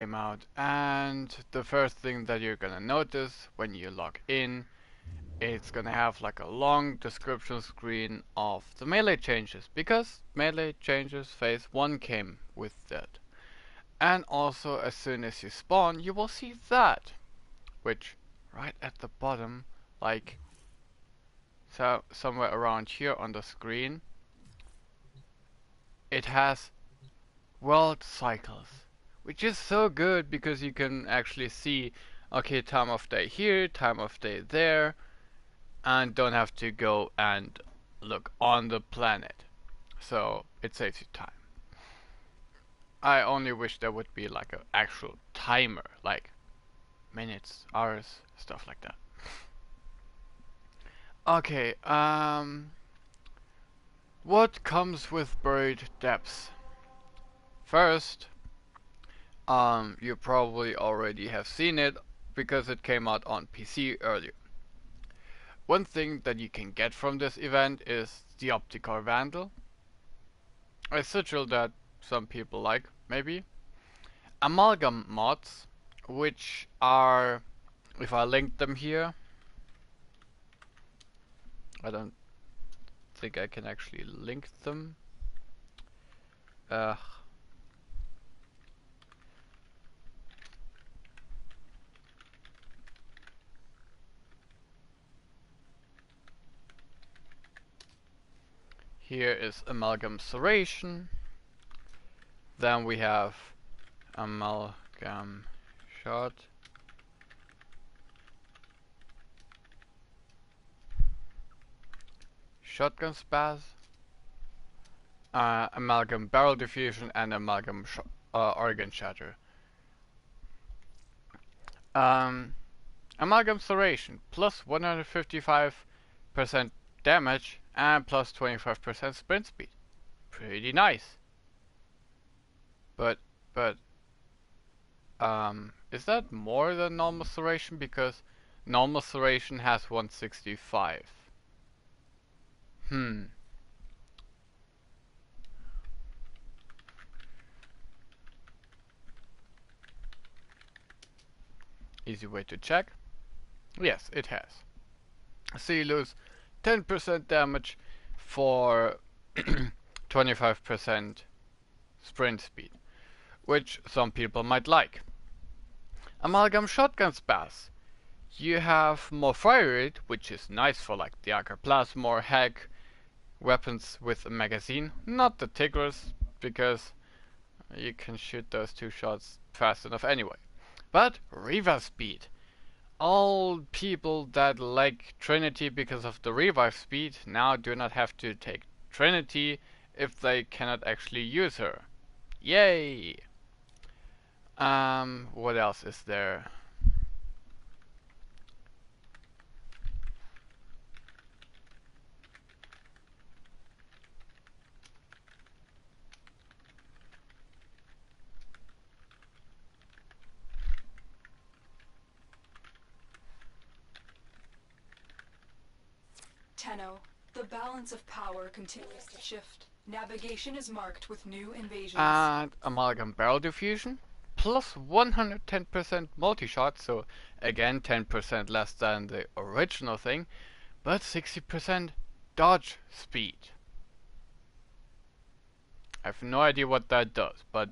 Came out, and the first thing that you're gonna notice when you log in, it's gonna have like a long description screen of the melee changes, because melee changes phase 1 came with that. And also as soon as you spawn, you will see that, which right at the bottom, like so somewhere around here on the screen, it has world cycles, which is so good because you can actually see, okay, time of day here, time of day there, and don't have to go and look on the planet. So it saves you time. I only wish there would be like an actual timer, like minutes, hours, stuff like that. Okay, what comes with buried depths? First, you probably already have seen it because it came out on PC earlier. One thing that you can get from this event is the Optical Vandal, a sigil that some people like, maybe. Amalgam mods, which are, if I link them here, I don't think I can actually link them. Uh, Here is Amalgam Serration. Then we have Amalgam Shot. Shotgun Spaz. Amalgam Barrel Diffusion and Amalgam Organ Shatter. Amalgam Serration plus 155% damage and plus 25% sprint speed. Pretty nice. But is that more than normal Serration? Because normal Serration has 165. Easy way to check. Yes, it has. So you lose 10% damage for 25% sprint speed, which some people might like. Amalgam Shotgun Spaz. You have more fire rate, which is nice for like the Agar Plasma or Hack weapons with a magazine. Not the Tigris, because you can shoot those two shots fast enough anyway. But revive speed. All people that like Trinity because of the revive speed now do not have to take Trinity if they cannot actually use her. Yay! What else is there? Tenno, the balance of power continues to shift. Navigation is marked with new invasions. And Amalgam Barrel Diffusion plus 110% multi-shot, so again 10% less than the original thing, but 60% dodge speed. I have no idea what that does, but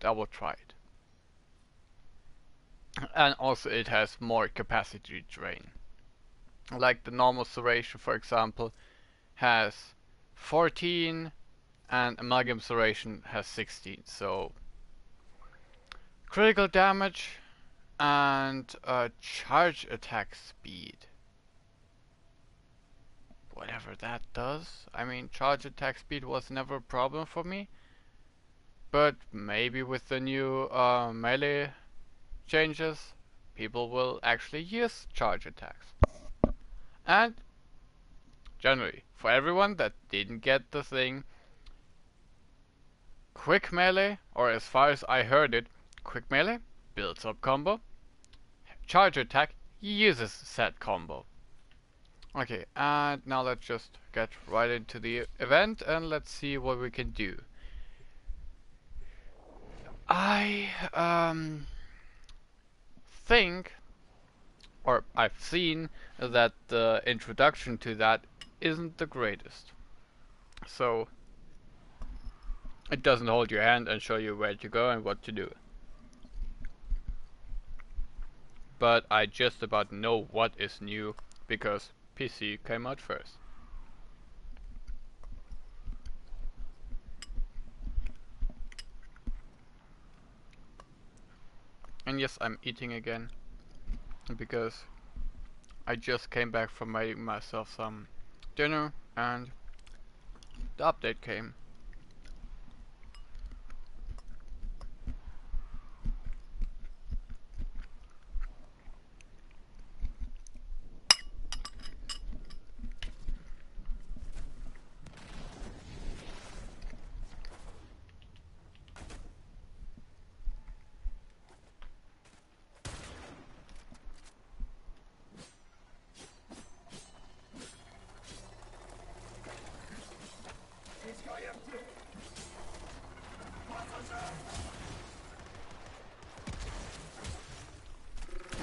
I will try it. And also it has more capacity drain. Like the normal Serration, for example, has 14 and Amalgam Serration has 16, so critical damage and charge attack speed. Whatever that does. I mean, charge attack speed was never a problem for me, but maybe with the new melee changes, people will actually use charge attacks. And generally, for everyone that didn't get the thing, quick melee, or as far as I heard it, quick melee builds up combo, charge attack uses said combo. Okay, and now let's just get right into the event and let's see what we can do. I think, or I've seen that the introduction to that isn't the greatest. So it doesn't hold your hand and show you where to go and what to do. But I just about know what is new because PC came out first. And yes, I'm eating again because I just came back from making myself some dinner and the update came.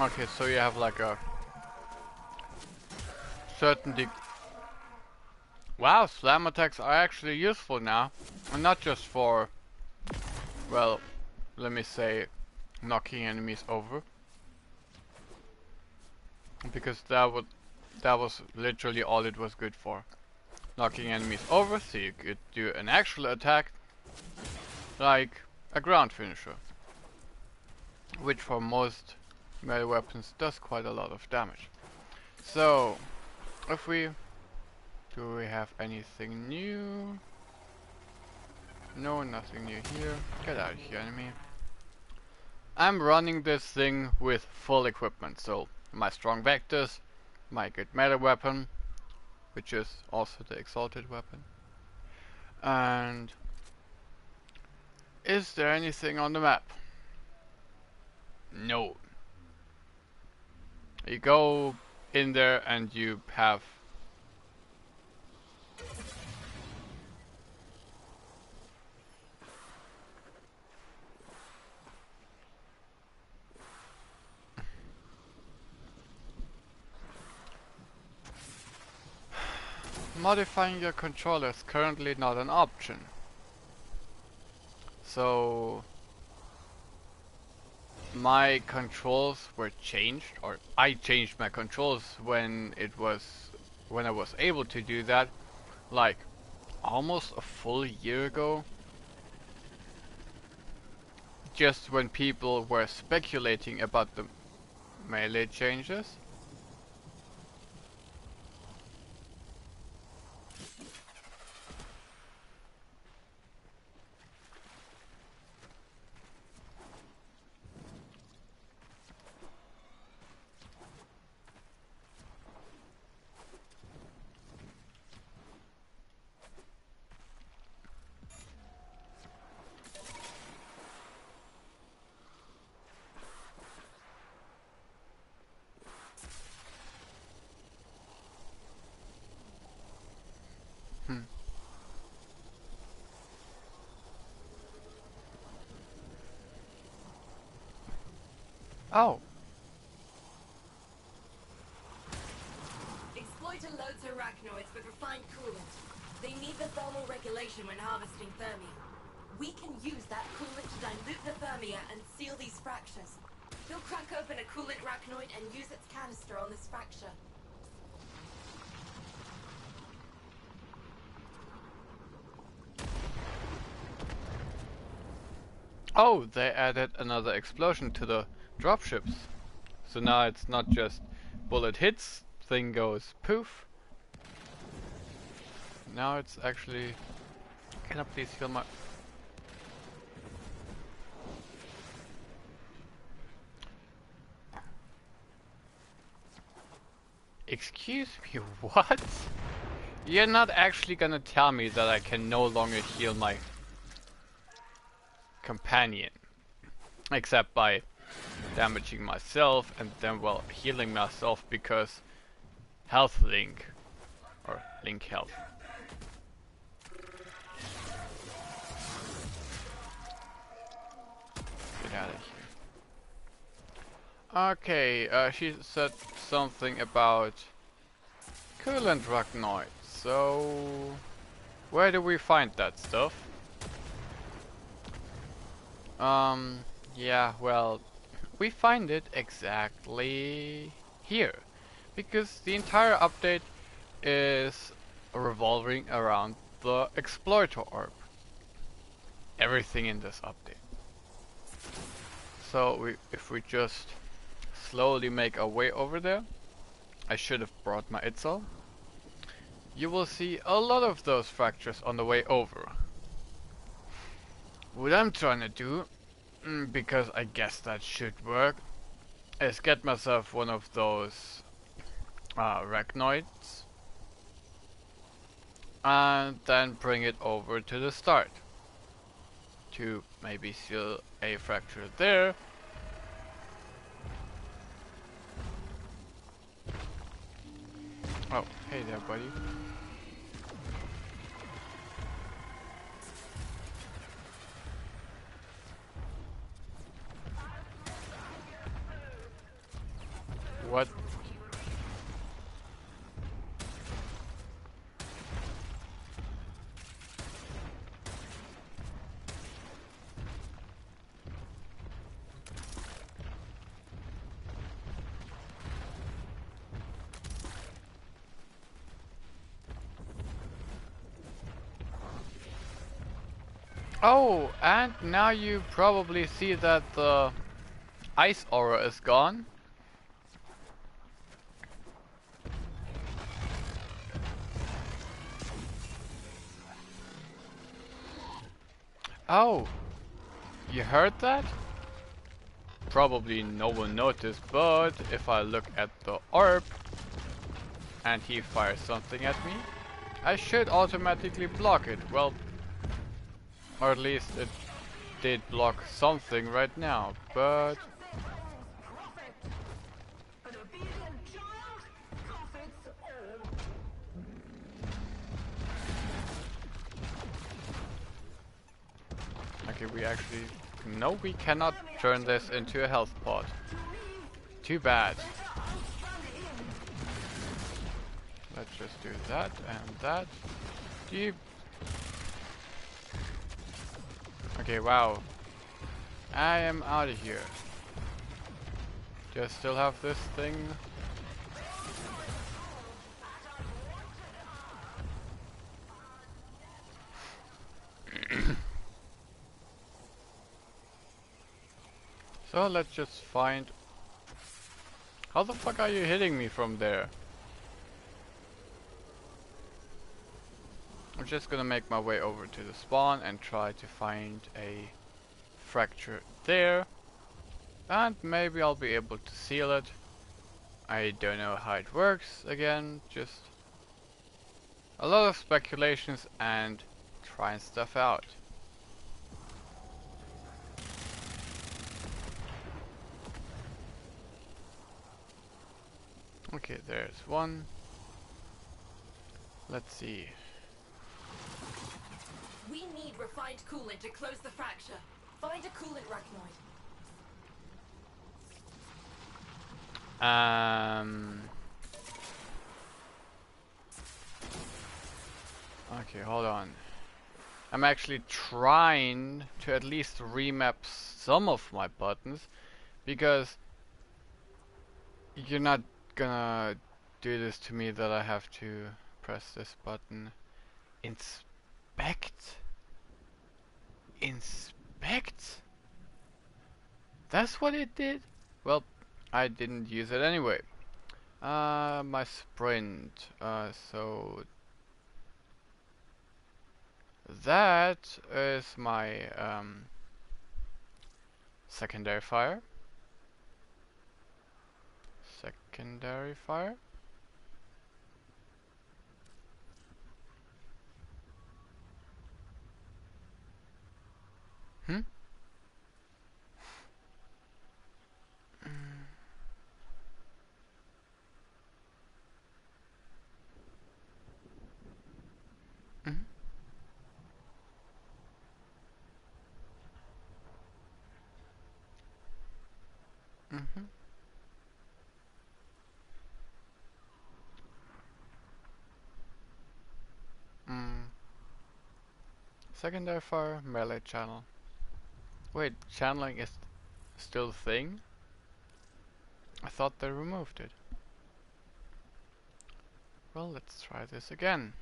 Okay, so you have like a certain Wow, slam attacks are actually useful now. And not just for, well, let me say, knocking enemies over. Because that was literally all it was good for. Knocking enemies over so you could do an actual attack, like a ground finisher. Which for most melee weapons does quite a lot of damage. So, if we... do we have anything new? No, nothing new here. Get out of here, enemy. I'm running this thing with full equipment, so my strong vectors, my good melee weapon, which is also the exalted weapon. And is there anything on the map? No. You go in there and you have modifying your controller is currently not an option. So my controls were changed, or I changed my controls when I was able to do that, like almost a full year ago. Just when people were speculating about the melee changes. Hmm. Oh. Exploiter loads arachnoids with refined coolant. They need the thermal regulation when harvesting thermia. We can use that coolant to dilute the thermia and seal these fractures. He'll crack open a coolant arachnoid and use its canister on this fracture. Oh, they added another explosion to the dropships. So now it's not just bullet hits, thing goes poof. Now it's actually... Can I please heal my... Excuse me, what? You're not actually gonna tell me that I can no longer heal my companion. Except by damaging myself and then, well, healing myself because health link. Or link health. get out of here. Okay, she said something about coolant arachnoid. So, where do we find that stuff? Yeah, well, we find it exactly here. Because the entire update is revolving around the Explorator Orb. Everything in this update. So if we just slowly make our way over there, I should have brought my Itzel. You will see a lot of those fractures on the way over. What I'm trying to do, because I guess that should work, is get myself one of those arachnoids and then bring it over to the start to maybe seal a fracture there. Oh, hey there, buddy. What? Oh, and now you probably see that the ice aura is gone. Oh, you heard that? Probably no one noticed, but if I look at the orb and he fires something at me, I should automatically block it. Well, or at least it did block something right now, but okay, we actually... No, we cannot turn this into a health pod. Too bad. Let's just do that and that. Deep. Okay, wow. I am out of here. Do I still have this thing? So let's just find... How the fuck are you hitting me from there? I'm just gonna make my way over to the spawn and try to find a fracture there. And maybe I'll be able to seal it. I don't know how it works again, just a lot of speculations and trying stuff out. Okay, there's one. Let's see. We need refined coolant to close the fracture. Find a coolant arachnoid. Okay, hold on. I'm actually trying to at least remap some of my buttons, because you're not gonna do this to me that I have to press this button. Inspect? Inspect? That's what it did? Well, I didn't use it anyway. My sprint. So that is my secondary fire. Secondary fire. Hmm? Mm-hmm. Mm-hmm. Mm. Secondary fire, melee channel. Wait, channeling is still a thing? I thought they removed it. Well, let's try this again.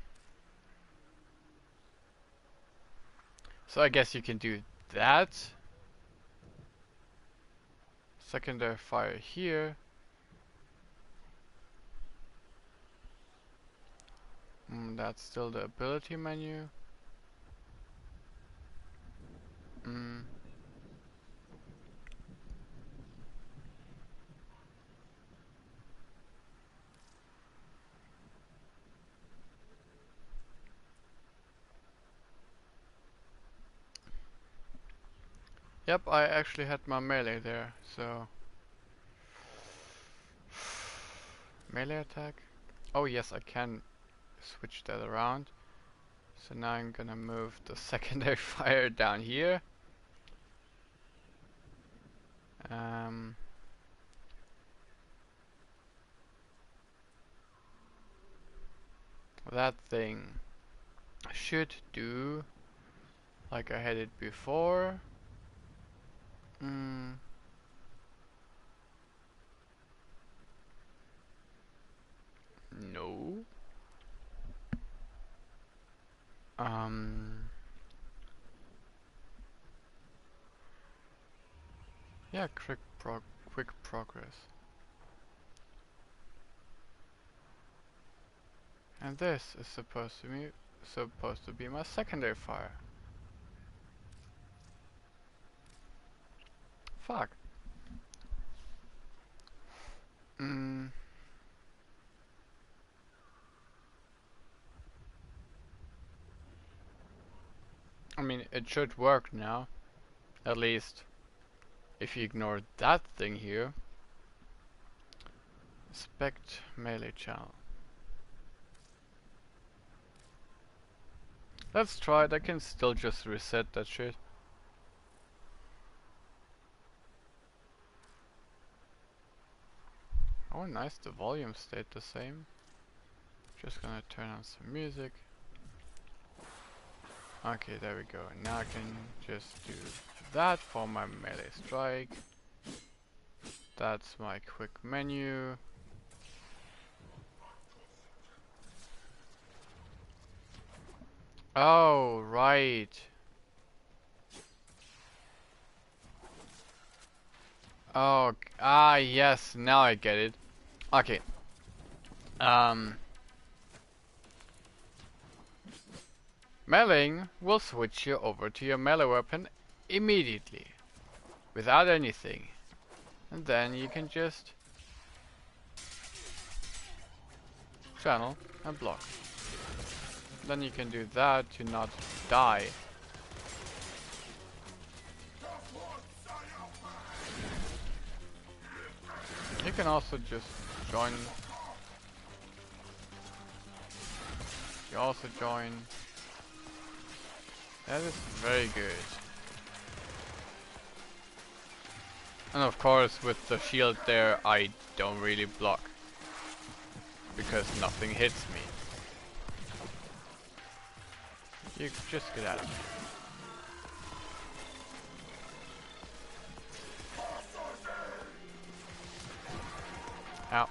So I guess you can do that. Secondary fire here. That's still the ability menu. Mm. Yep, I actually had my melee there, so... Melee attack? Oh yes, I can switch that around. So now I'm gonna move the secondary fire down here. Um, that thing should do like I had it before. Mm. No. Um. Yeah, quick progress. And this is supposed to be my secondary fire. Fuck. Mm. I mean, it should work now. At least, if you ignore that thing here. Inspect melee channel. Let's try it. I can still just reset that shit. Oh, nice. The volume stayed the same. Just gonna turn on some music. Okay, there we go. Now I can just do that for my melee strike. That's my quick menu. Oh, right. Oh, yes, now I get it. Okay. Meleeing will switch you over to your melee weapon immediately. Without anything. And then you can just channel and block. Then you can do that to not die. You can also just join. You also join. That is very good. And of course with the shield there I don't really block. Because nothing hits me. You just get out of here. Ow.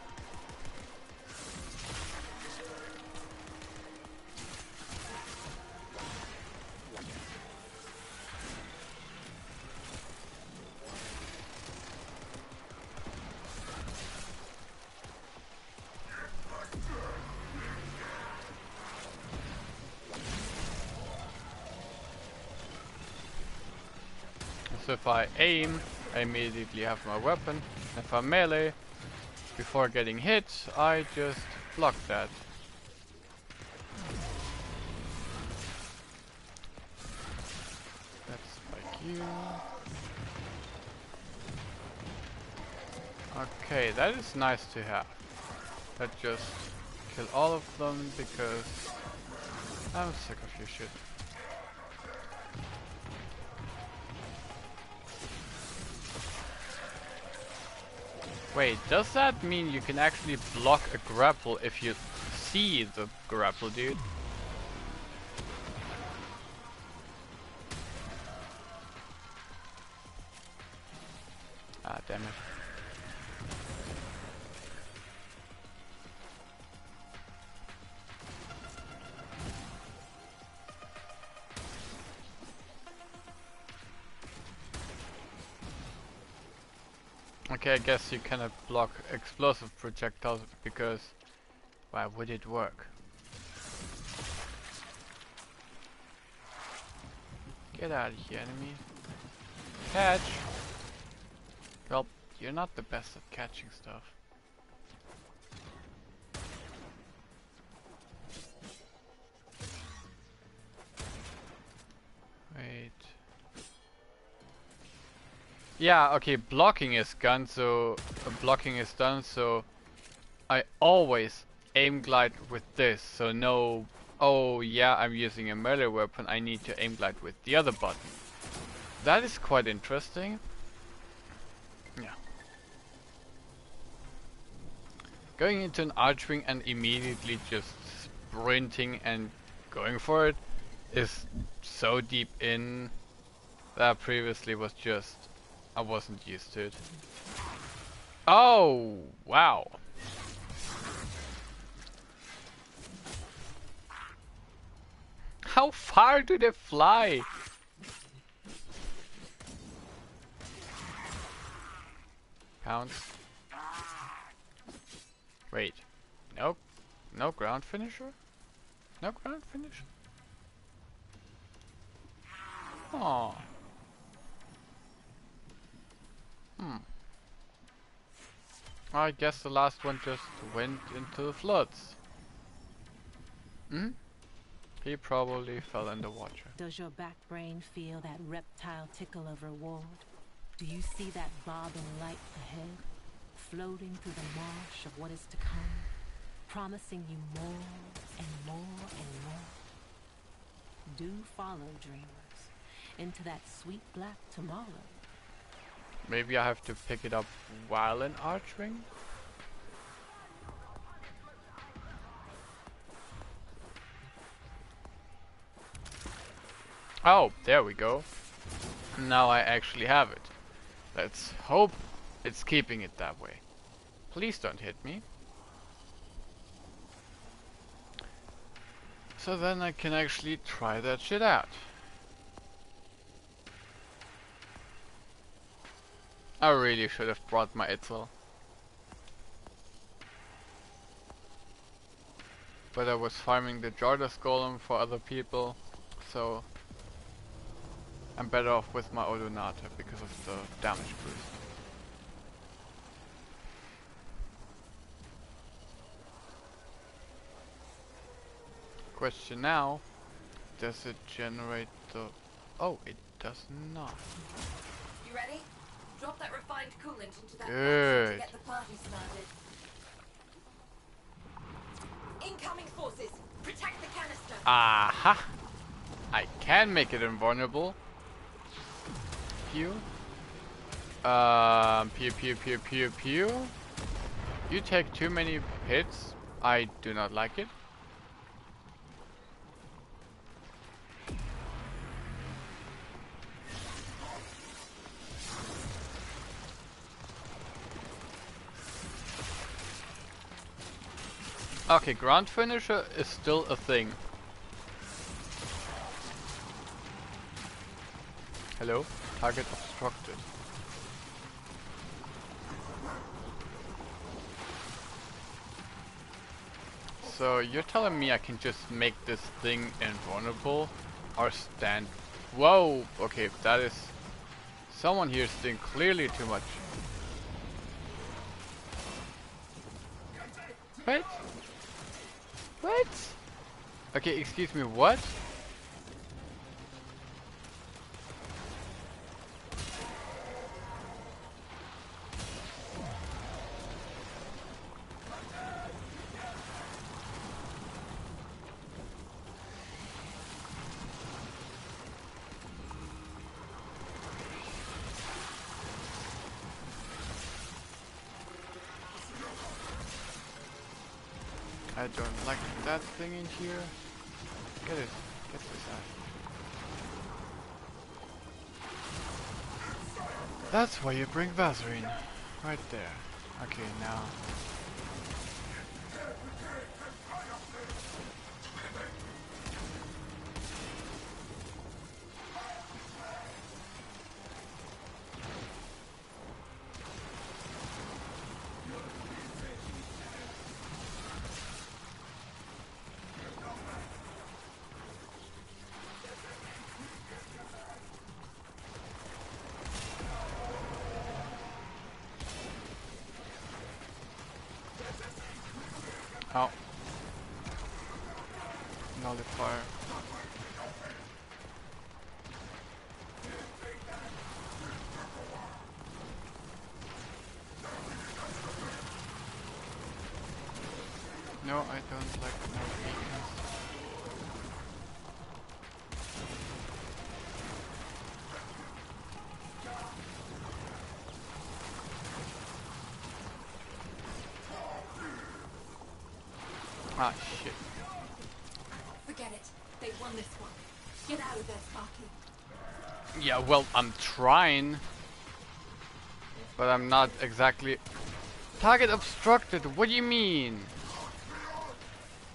So if I aim, I immediately have my weapon. If I melee, before getting hit, I just block that. That's like you. Okay, that is nice to have. Let's just kill all of them because I'm sick of your shit. Wait, does that mean you can actually block a grapple if you see the grapple, dude? Ah, damn it. Okay, I guess you cannot block explosive projectiles because why would it work? Get out of here, enemy. Catch! Well, you're not the best at catching stuff. Wait. Yeah, okay, blocking is done, so I always aim glide with this, so no, oh yeah, I'm using a melee weapon, I need to aim glide with the other button. That is quite interesting. Yeah. Going into an archwing and immediately just sprinting and going for it is so deep in that previously was just, I wasn't used to it. Oh, wow. How far do they fly? Pounce. Wait. Nope. No ground finisher? No ground finisher? Oh. I guess the last one just went into the floods. Hmm? He probably fell in the water. Does your back brain feel that reptile tickle of reward? Do you see that bobbing light ahead, floating through the marsh of what is to come, promising you more and more and more? Do follow, dreamers, into that sweet black tomorrow. Maybe I have to pick it up while in archwing? Oh, there we go. Now I actually have it. Let's hope it's keeping it that way. Please don't hit me. So then I can actually try that shit out. I really should have brought my Itzel. But I was farming the Jardas Golem for other people, so I'm better off with my Odonata because of the damage boost. Question now, does it generate the... Oh, it does not. You ready? Drop that refined coolant into that Good. to get the party started. Incoming forces! Protect the canister! Aha! I can make it invulnerable. Pew. Pew pew pew pew pew. You take too many hits. I do not like it. Okay, ground finisher is still a thing. Hello? Target obstructed. So you're telling me I can just make this thing invulnerable or stand? Whoa! Okay, that is... Someone here is doing clearly too much. What? What? Okay, excuse me, what? I don't like that thing in here. Get it. Get this out. That's why you bring Vaseline. Right there. Okay, now. Oh. Nullifier. No, I don't like no beacons. Ah, shit. Forget it. They won this one. Get out of there, Sparky. Yeah, well, I'm trying. But I'm not exactly... Target obstructed, what do you mean?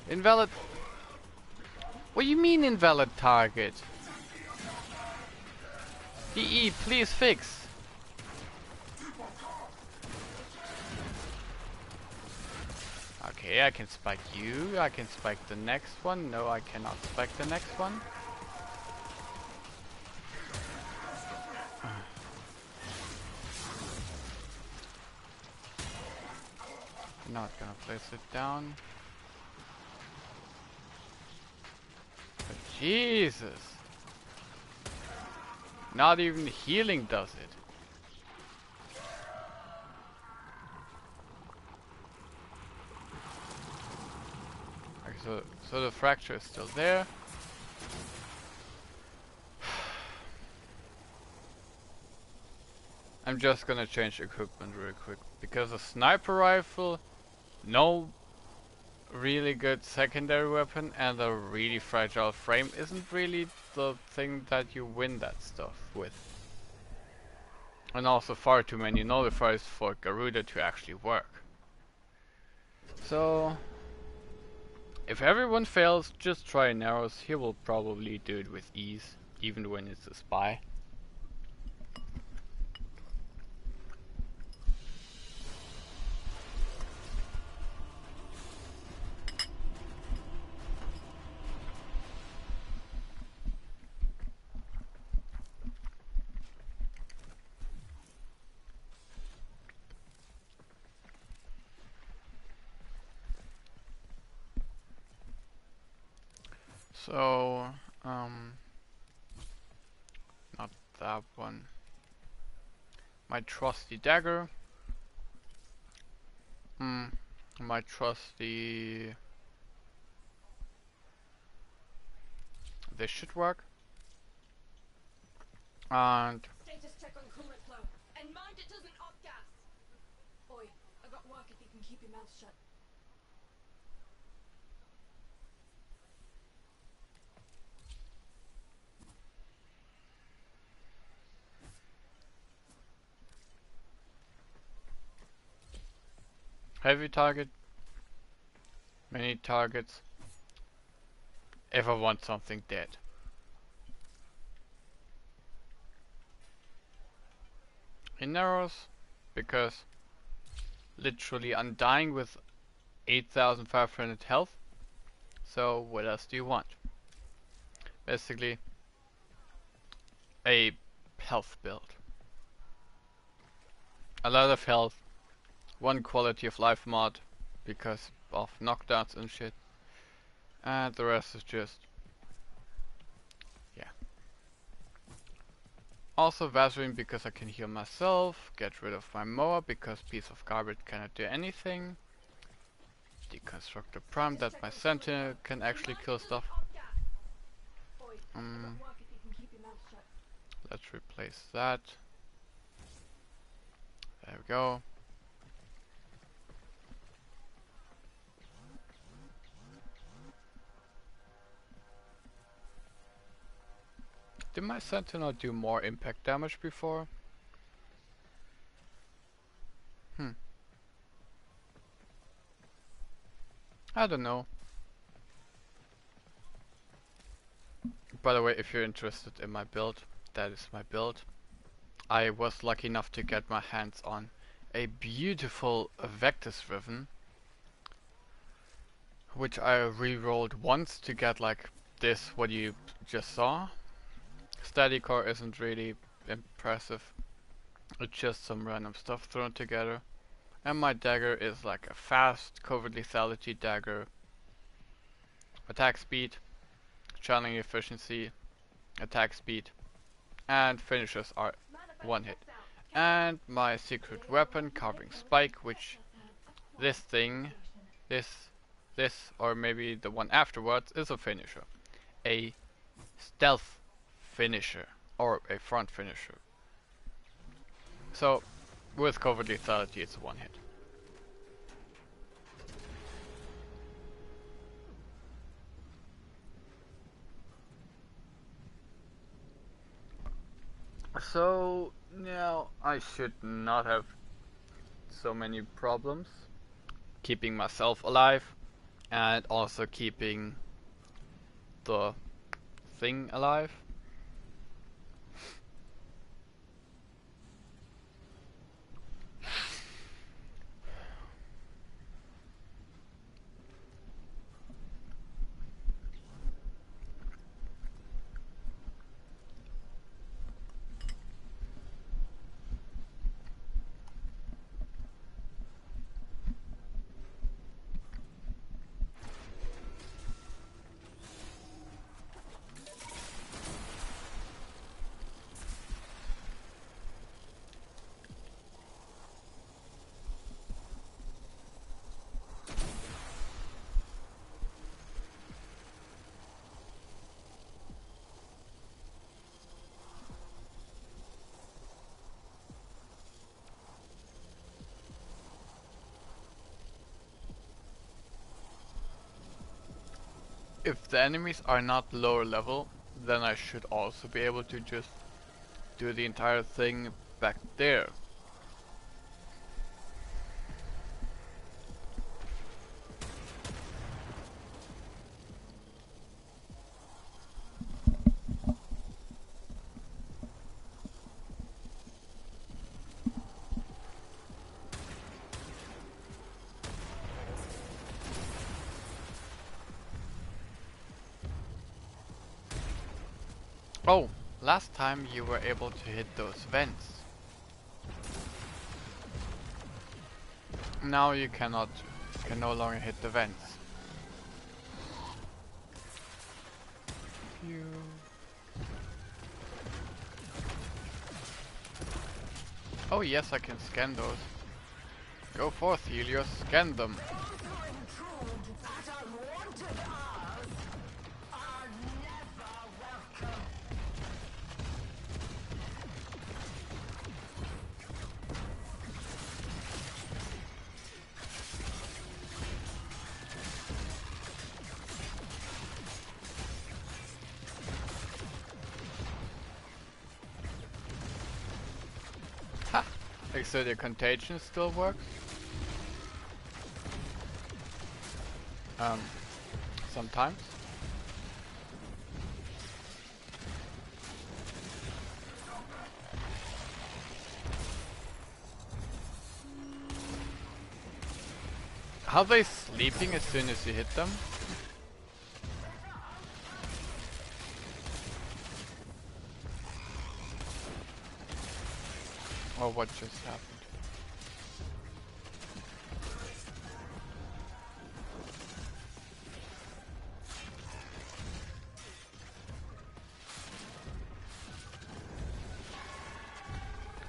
Invalid... What do you mean invalid target? DE, please fix. Okay, I can spike you. I can spike the next one. No, I cannot spike the next one. Not gonna place it down. But Jesus! Not even healing does it. Okay, so the fracture is still there. I'm just gonna change equipment real quick because a sniper rifle, no really good secondary weapon, and a really fragile frame isn't really the thing that you win that stuff with. And also far too many nullifiers for Garuda to actually work. So if everyone fails, just try Narrows. He will probably do it with ease, even when it's a spy. So, not that one. My trusty dagger. My trusty... This should work. And... Status check on coolant flow. And mind it doesn't off-gas. Oi, I got work if you can keep your mouth shut. Heavy target. Many targets. If I want something dead. In arrows, because literally I'm dying with 8,500 health. So what else do you want? Basically a health build. A lot of health, one quality of life mod because of knockdowns and shit, and the rest is just, yeah. Also Vaseline because I can heal myself, get rid of my Moa because piece of garbage cannot do anything. Deconstructor Prime that my Sentinel can actually kill stuff. Let's replace that. There we go. Did my Sentinel do more impact damage before? I don't know. By the way, if you're interested in my build, that is my build. I was lucky enough to get my hands on a beautiful Vectis Riven, which I re-rolled once to get like this, what you just saw. Static core isn't really impressive. It's just some random stuff thrown together. And my dagger is like a fast, covert lethality dagger. Attack speed, channeling efficiency, attack speed, and finishes are one hit. And my secret weapon, Carving Spike, which this thing, this, or maybe the one afterwards, is a finisher. A stealth finisher, or a front finisher. So, with covert lethality, it's a one hit. So, now I should not have so many problems keeping myself alive and also keeping the thing alive. If the enemies are not lower level, then I should also be able to just do the entire thing back there. Oh, last time you were able to hit those vents. Now you can no longer hit the vents. Phew. Oh yes, I can scan those. Go forth, Helios, scan them. Ha! So the contagion still works? Sometimes. Are they sleeping as soon as you hit them? Or what just happened?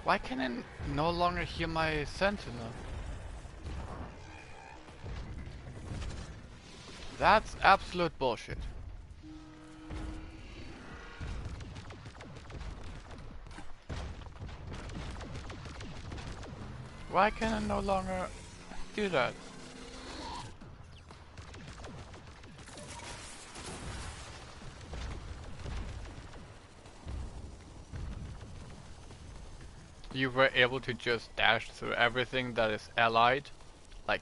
Why can I no longer hear my sentinel? That's absolute bullshit. Why can I no longer do that? you were able to just dash through everything that is allied, like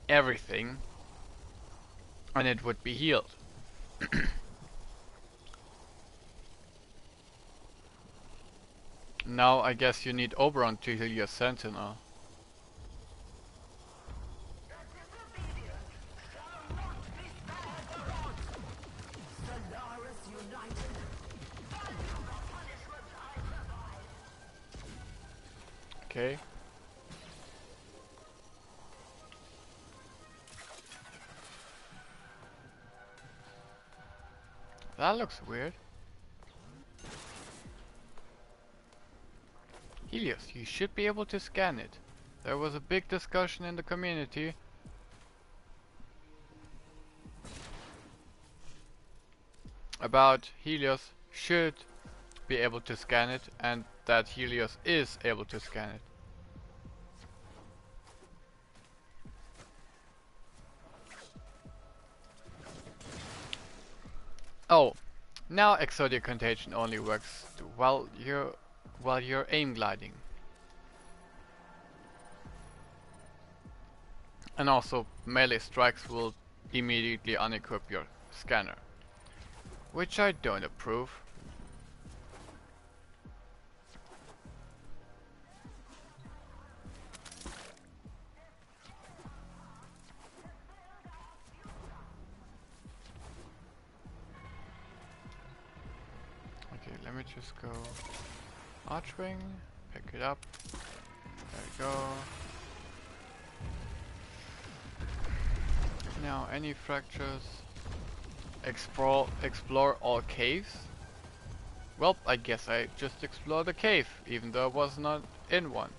everything, and it would be healed. Now I guess you need Oberon to heal your Sentinel. Okay. That looks weird. Helios, you should be able to scan it. There was a big discussion in the community about Helios should be able to scan it and that Helios is able to scan it. Oh, now Exodia Contagion only works while you're aim gliding. And also melee strikes will immediately unequip your scanner, which I don't approve. Okay, let me just go Archwing, pick it up. There we go. Now any fractures. Explore all caves. Well, I guess I just explored a cave, even though I was not in one.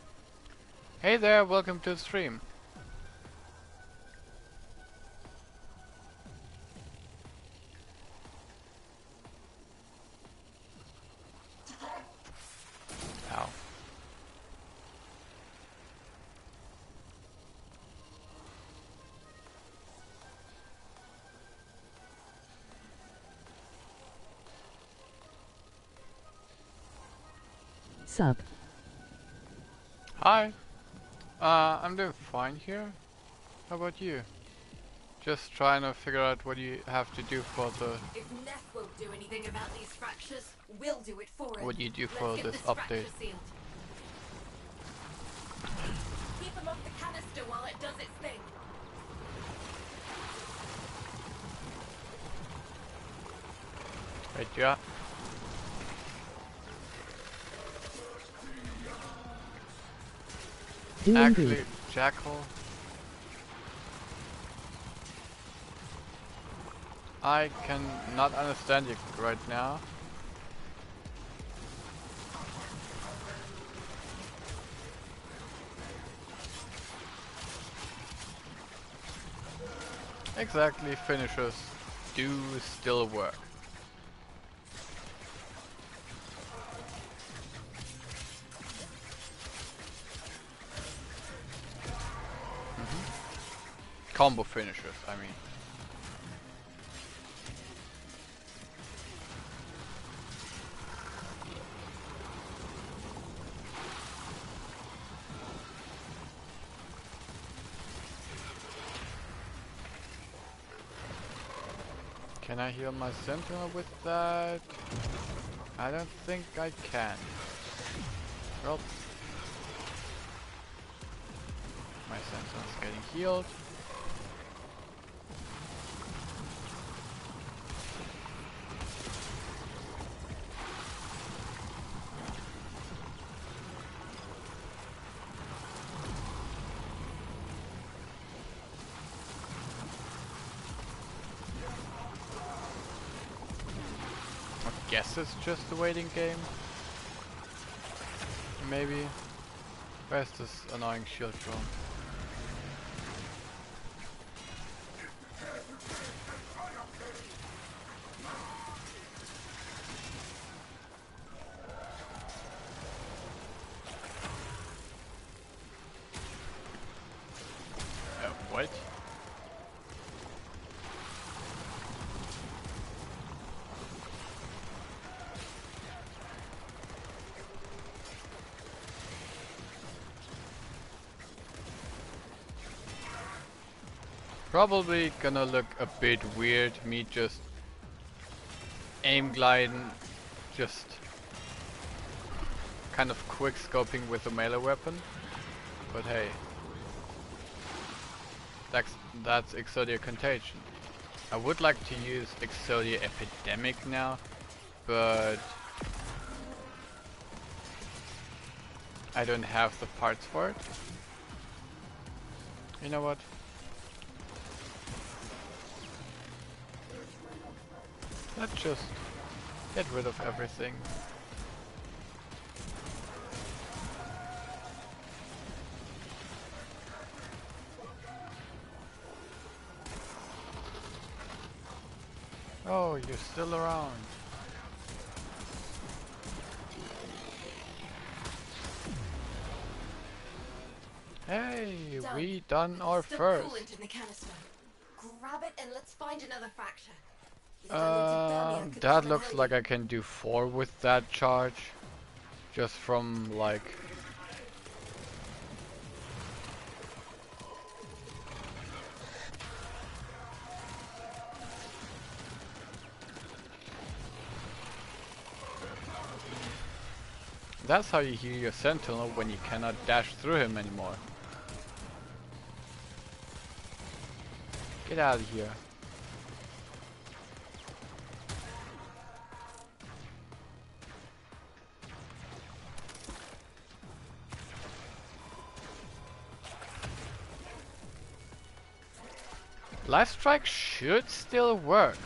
Hey there, welcome to the stream. Ow. Sub. Hi. I'm doing fine here. How about you? Just trying to figure out what you have to do for the... If Neth won't do anything about these fractures, we'll do it for him. What do you do for Let's get this fracture update? sealed. Keep him off the canister while it does its thing. Right, yeah. Do Actually, indeed. Jackal. I can not understand you right now. Exactly, finishers do still work. Combo finishers, I mean. Can I heal my Sentinel with that? I don't think I can. Well, my Sentinel's getting healed. I guess it's just a waiting game. Maybe. Where's this annoying shield from? What? Probably gonna look a bit weird, me just aim gliding, just kind of quick scoping with a melee weapon. But hey, that's Exodia Contagion. I would like to use Exodia Epidemic now, but I don't have the parts for it. You know what? Let's just get rid of everything. Oh, you're still around. Hey, we done our Still first. coolant in the canister. Grab it and let's find another fracture. This diluted thermia could That come in looks like handy. I can do 4 with that charge. Just from like... That's how you heal your sentinel when you cannot dash through him anymore. Get out of here. Life Strike should still work.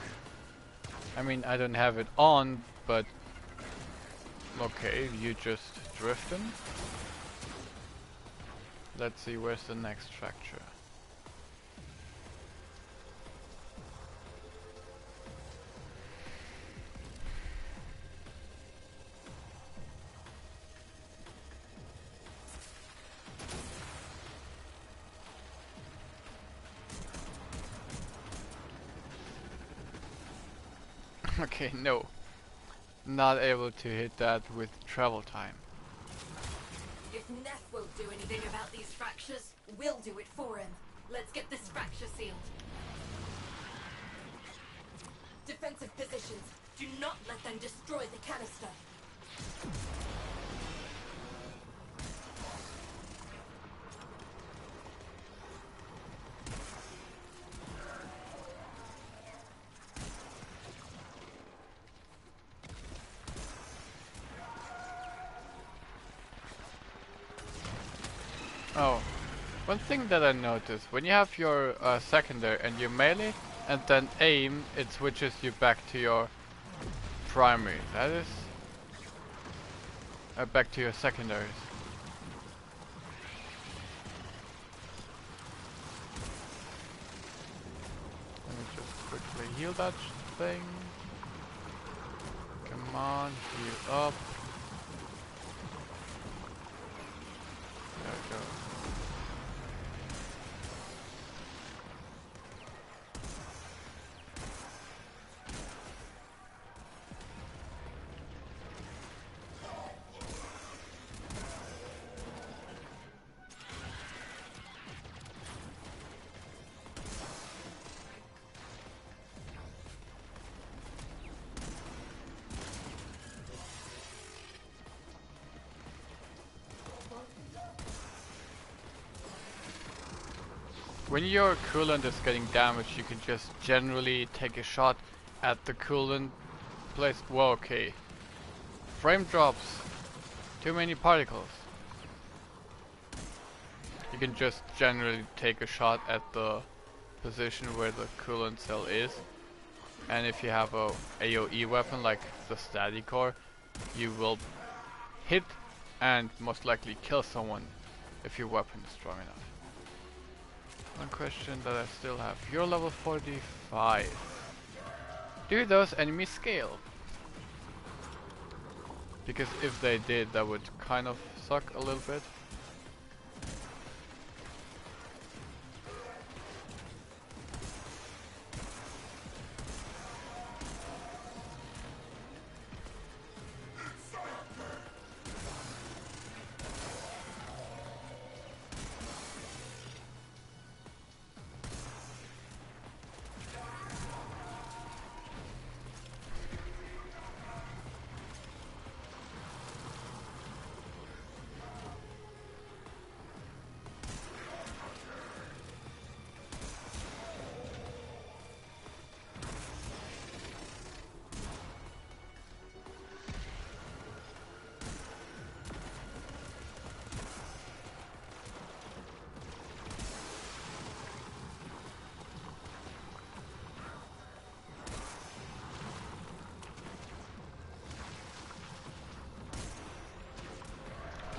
I mean, I don't have it on, but... Okay, you just drifting. Let's see, where's the next fracture? Okay, no. Not able to hit that with travel time. If Neth won't do anything about these fractures, we'll do it for him. Let's get this fracture sealed. Defensive positions. Do not let them destroy the canister. Oh, one thing that I noticed, when you have your secondary and you melee and then aim, it switches you back to your primary. That is... back to your secondaries. Let me just quickly heal that thing. Come on, heal up. There we go. When your coolant is getting damaged, you can just generally take a shot at the coolant place. Whoa, okay. Frame drops. Too many particles. You can just generally take a shot at the position where the coolant cell is. And if you have a AoE weapon like the static core, you will hit and most likely kill someone if your weapon is strong enough. One question that I still have. You're level 45. Do those enemies scale? Because if they did, that would kind of suck a little bit.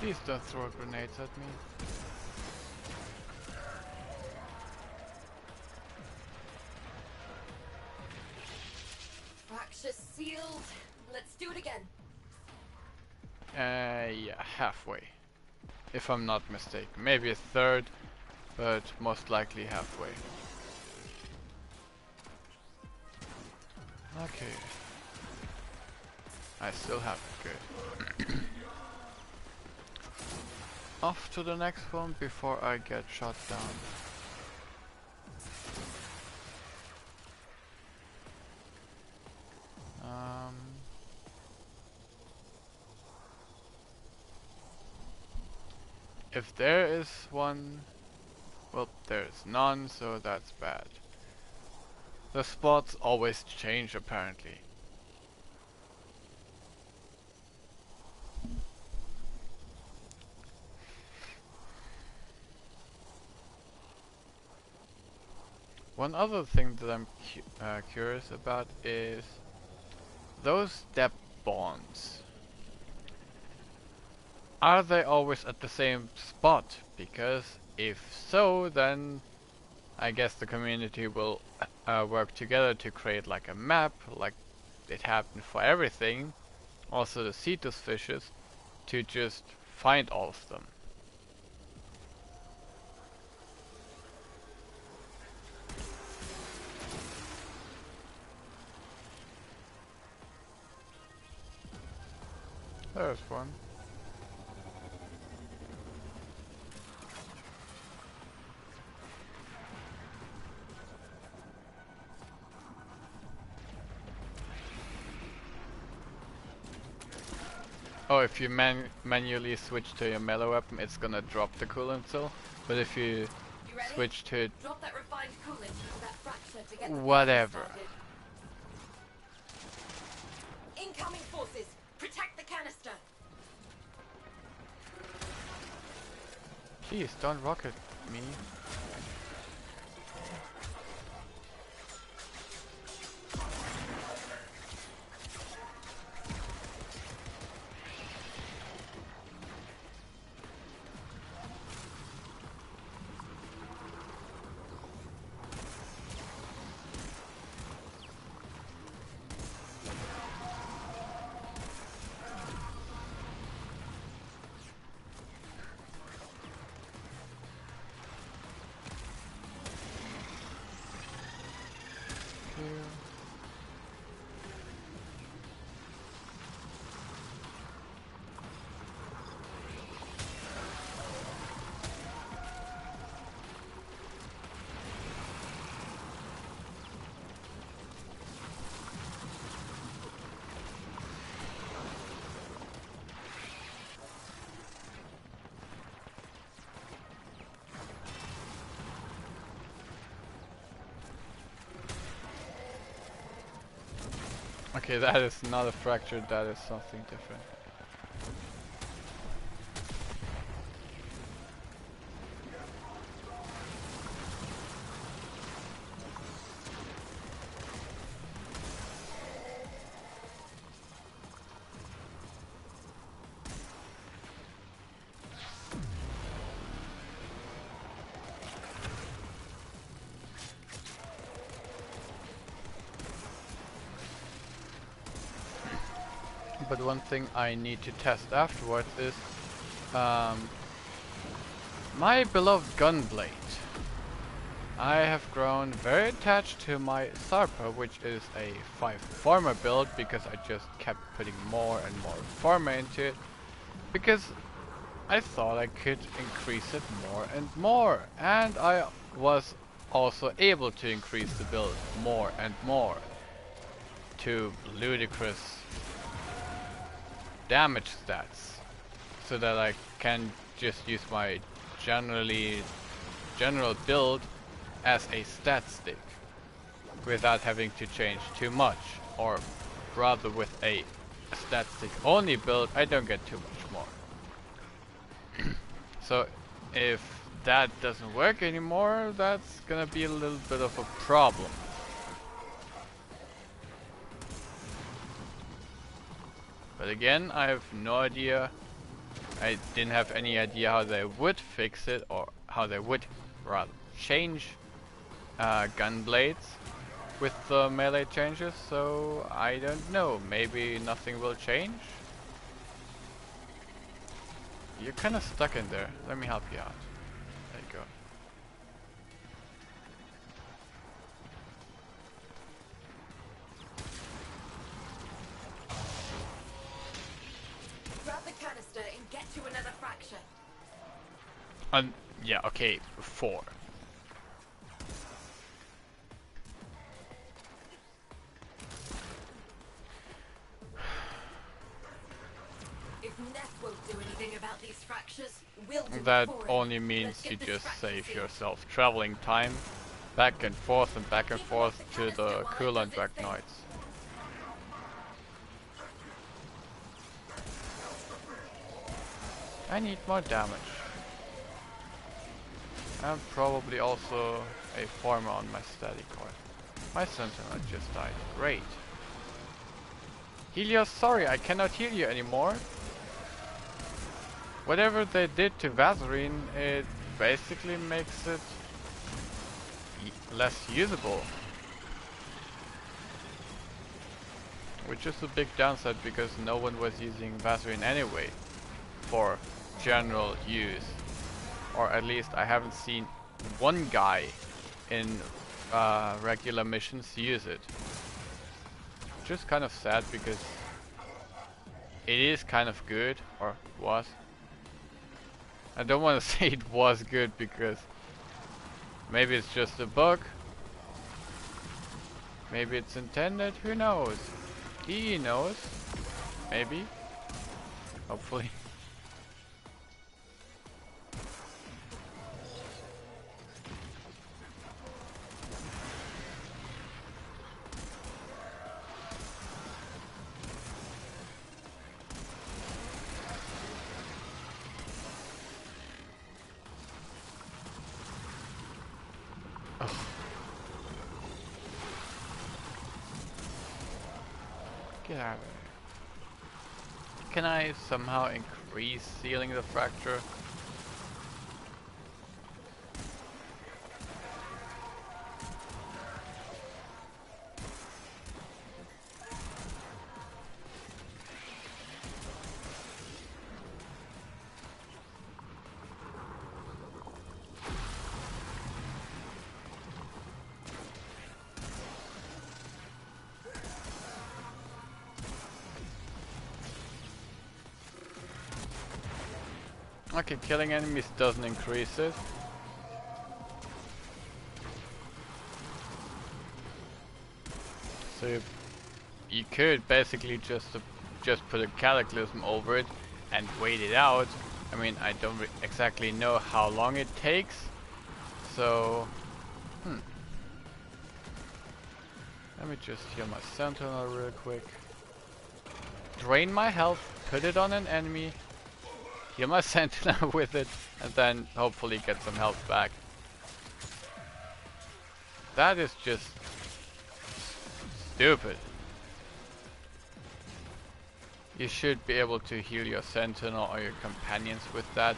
Please don't throw grenades at me. Fracture sealed. Let's do it again. Yeah, halfway. If I'm not mistaken. Maybe a third, but most likely halfway. Okay. I still have it, good. Off to the next one before I get shot down. If there is one, well, there's none, so that's bad. The spots always change apparently. One other thing that I'm curious about is those depth bonds. Are they always at the same spot? Because if so, then I guess the community will work together to create like a map, like it happened for everything, also the Cetus fishes, to just find all of them. There's one. Oh, if you manually switch to your melee weapon, it's gonna drop the coolant cell. But if you switch to Drop that refined coolant into that fracture to get the whatever. started. Incoming forces, protect the canister. Please don't rocket me. Okay, that is not a fracture, that is something different. But one thing I need to test afterwards is my beloved gunblade. I have grown very attached to my Sarpa, which is a 5 farmer build, because I just kept putting more and more farmer into it, because I thought I could increase it more and more, and I was also able to increase the build more and more to ludicrous damage stats, so that I can just use my general build as a stat stick without having to change too much, or rather with a stat stick only build I don't get too much more. So if that doesn't work anymore, that's gonna be a little bit of a problem. But again, I have no idea I didn't have any idea how they would fix it, or how they would rather change gun blades with the melee changes, so I don't know. Maybe nothing will change? You're kinda stuck in there. Let me help you out. There you go. Grab the canister and get to another fracture. Yeah, okay, 4. If Neth won't do anything about these fractures, we'll do That it for him. only Let's means get you this just fracture save sealed. yourself traveling time back and forth and back and Keep them off forth the to canister the while it coolant does its thing. Dragnoids. I need more damage. And probably also a farmer on my static coil. My sentinel just died. Great. Helios, sorry, I cannot heal you anymore. Whatever they did to Vaseline, it basically makes it less usable. Which is a big downside because no one was using Vaseline anyway for general use. Or at least I haven't seen one guy in regular missions use it. Which is kind of sad because it is kind of good, or was. I don't want to say it was good because maybe it's just a bug. Maybe it's intended, who knows? He knows. Maybe. Hopefully. Get out of there. Can I somehow increase sealing the fracture? Okay, killing enemies doesn't increase it. So you could basically just put a cataclysm over it and wait it out. I mean, I don't exactly know how long it takes. So, let me just heal my sentinel real quick. Drain my health, put it on an enemy, heal my sentinel with it, and then hopefully get some health back. That is just stupid. You should be able to heal your sentinel or your companions with that,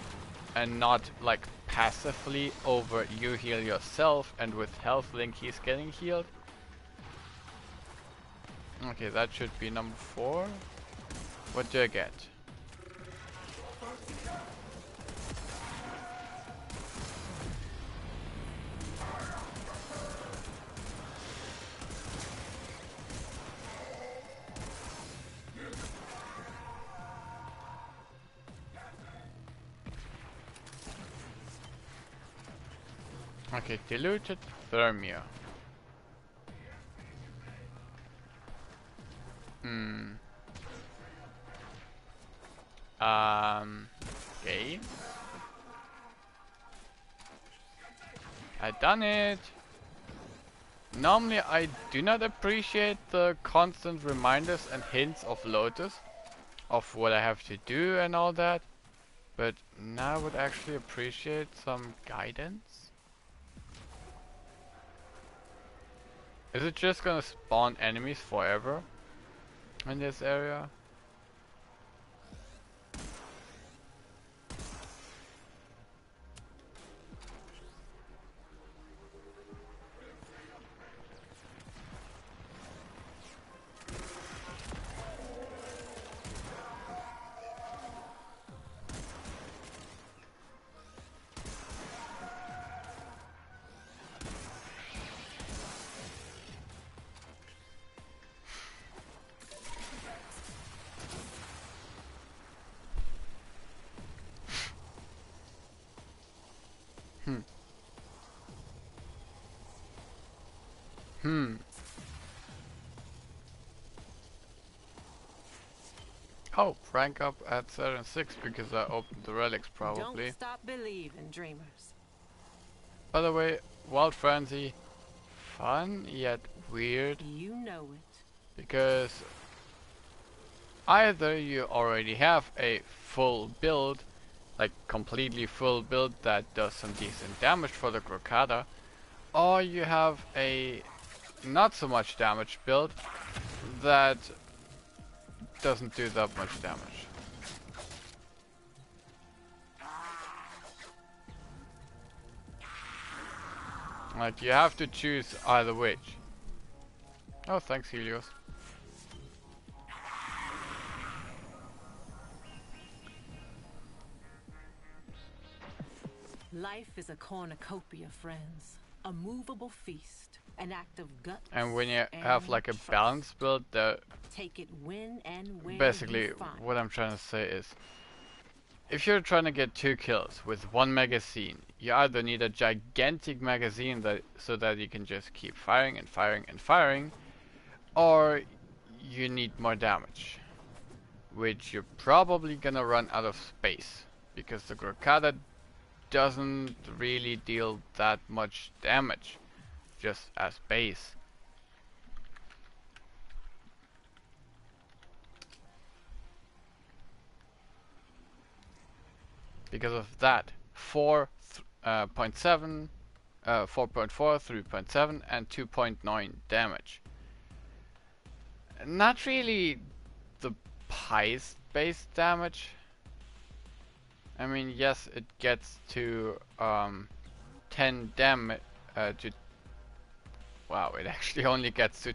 and not like passively over you heal yourself and with health link he's getting healed. Okay, that should be number 4. What do I get? Okay, diluted thermia. Okay. I done it. Normally I do not appreciate the constant reminders and hints of Lotus of what I have to do and all that, but now I would actually appreciate some guidance. Is it just gonna spawn enemies forever in this area? Hmm. Oh, rank up at 76 because I opened the relics probably. Don't stop believing, dreamers. By the way, Wild Frenzy, fun yet weird You know it. because either you already have a full build, like completely full build that does some decent damage for the Grokada, or you have a not so much damage build that doesn't do that much damage. Like you have to choose either which. Oh, thanks Helios. Life is a cornucopia, friends. A movable feast. An act of guts. And when you have and like a trust. balanced build, Take it when and where basically you find what I'm trying to say is, if you're trying to get 2 kills with 1 magazine, you either need a gigantic magazine that so that you can just keep firing and firing and firing, or you need more damage, which you're probably gonna run out of space, because the Grokada doesn't really deal that much damage, just as base. Because of that, 4.7, 4.4, 3.7 and 2.9 damage. Not really the highest base damage. I mean, yes, it gets to 10 damage to wow, it actually only gets to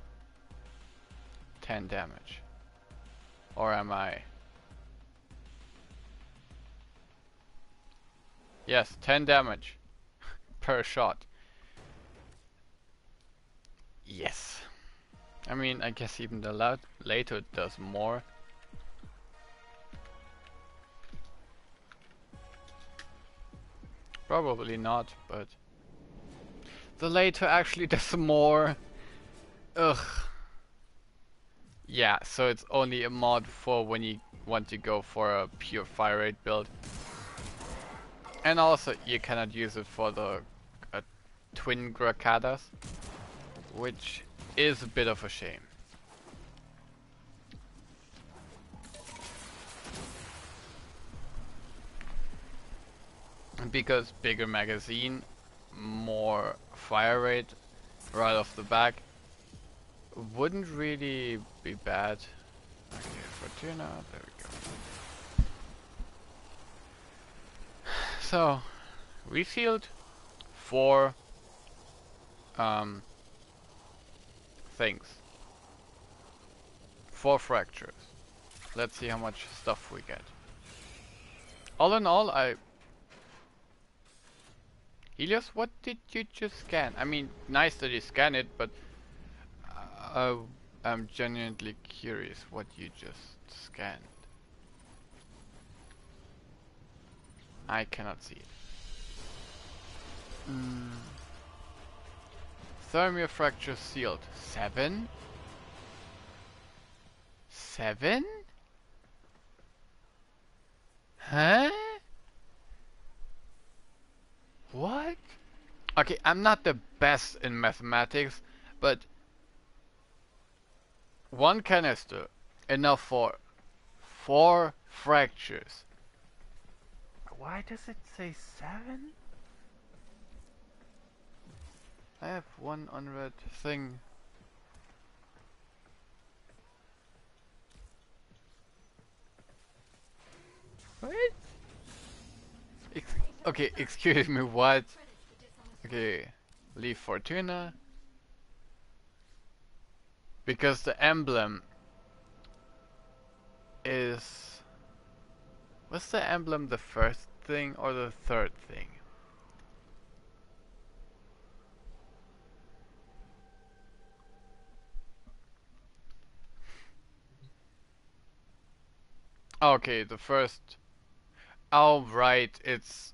10 damage. Or am I? Yes, 10 damage per shot. Yes. I mean, I guess even the later it does more. Probably not, but the later actually does more. Ugh. Yeah, so it's only a mod for when you want to go for a pure fire rate build. And also, you cannot use it for the twin Grokadas, which is a bit of a shame. Because bigger magazine, more fire rate right off the back wouldn't really be bad. Okay, Fortuna, there we go. So, we sealed 4 things. 4 fractures. Let's see how much stuff we get. All in all, Helios, what did you just scan? I mean, nice that you scan it, but I'm genuinely curious what you just scanned. I cannot see it. Thermia fracture sealed. 7? 7? Huh? What? Okay, I'm not the best in mathematics, but 1 canister enough for 4 fractures. Why does it say 7? I have 1 unread thing. What? Okay, excuse me, what? Okay, leave Fortuna. Because the emblem is... Was the emblem the first thing or the third thing? Okay, the first... Oh, right, it's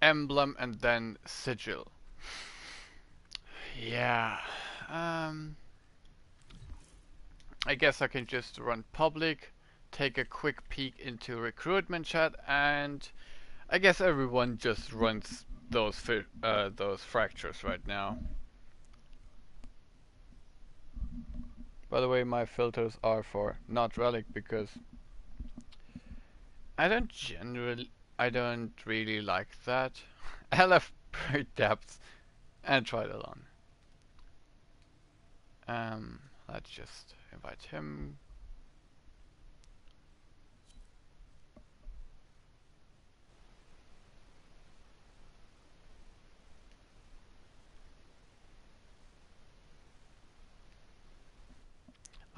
emblem and then sigil. Yeah, I guess I can just run public, take a quick peek into recruitment chat, and I guess everyone just runs those fractures right now. By the way, my filters are for not relic because I don't really like that. I left Buried Depths and tried it on. Let's just invite him.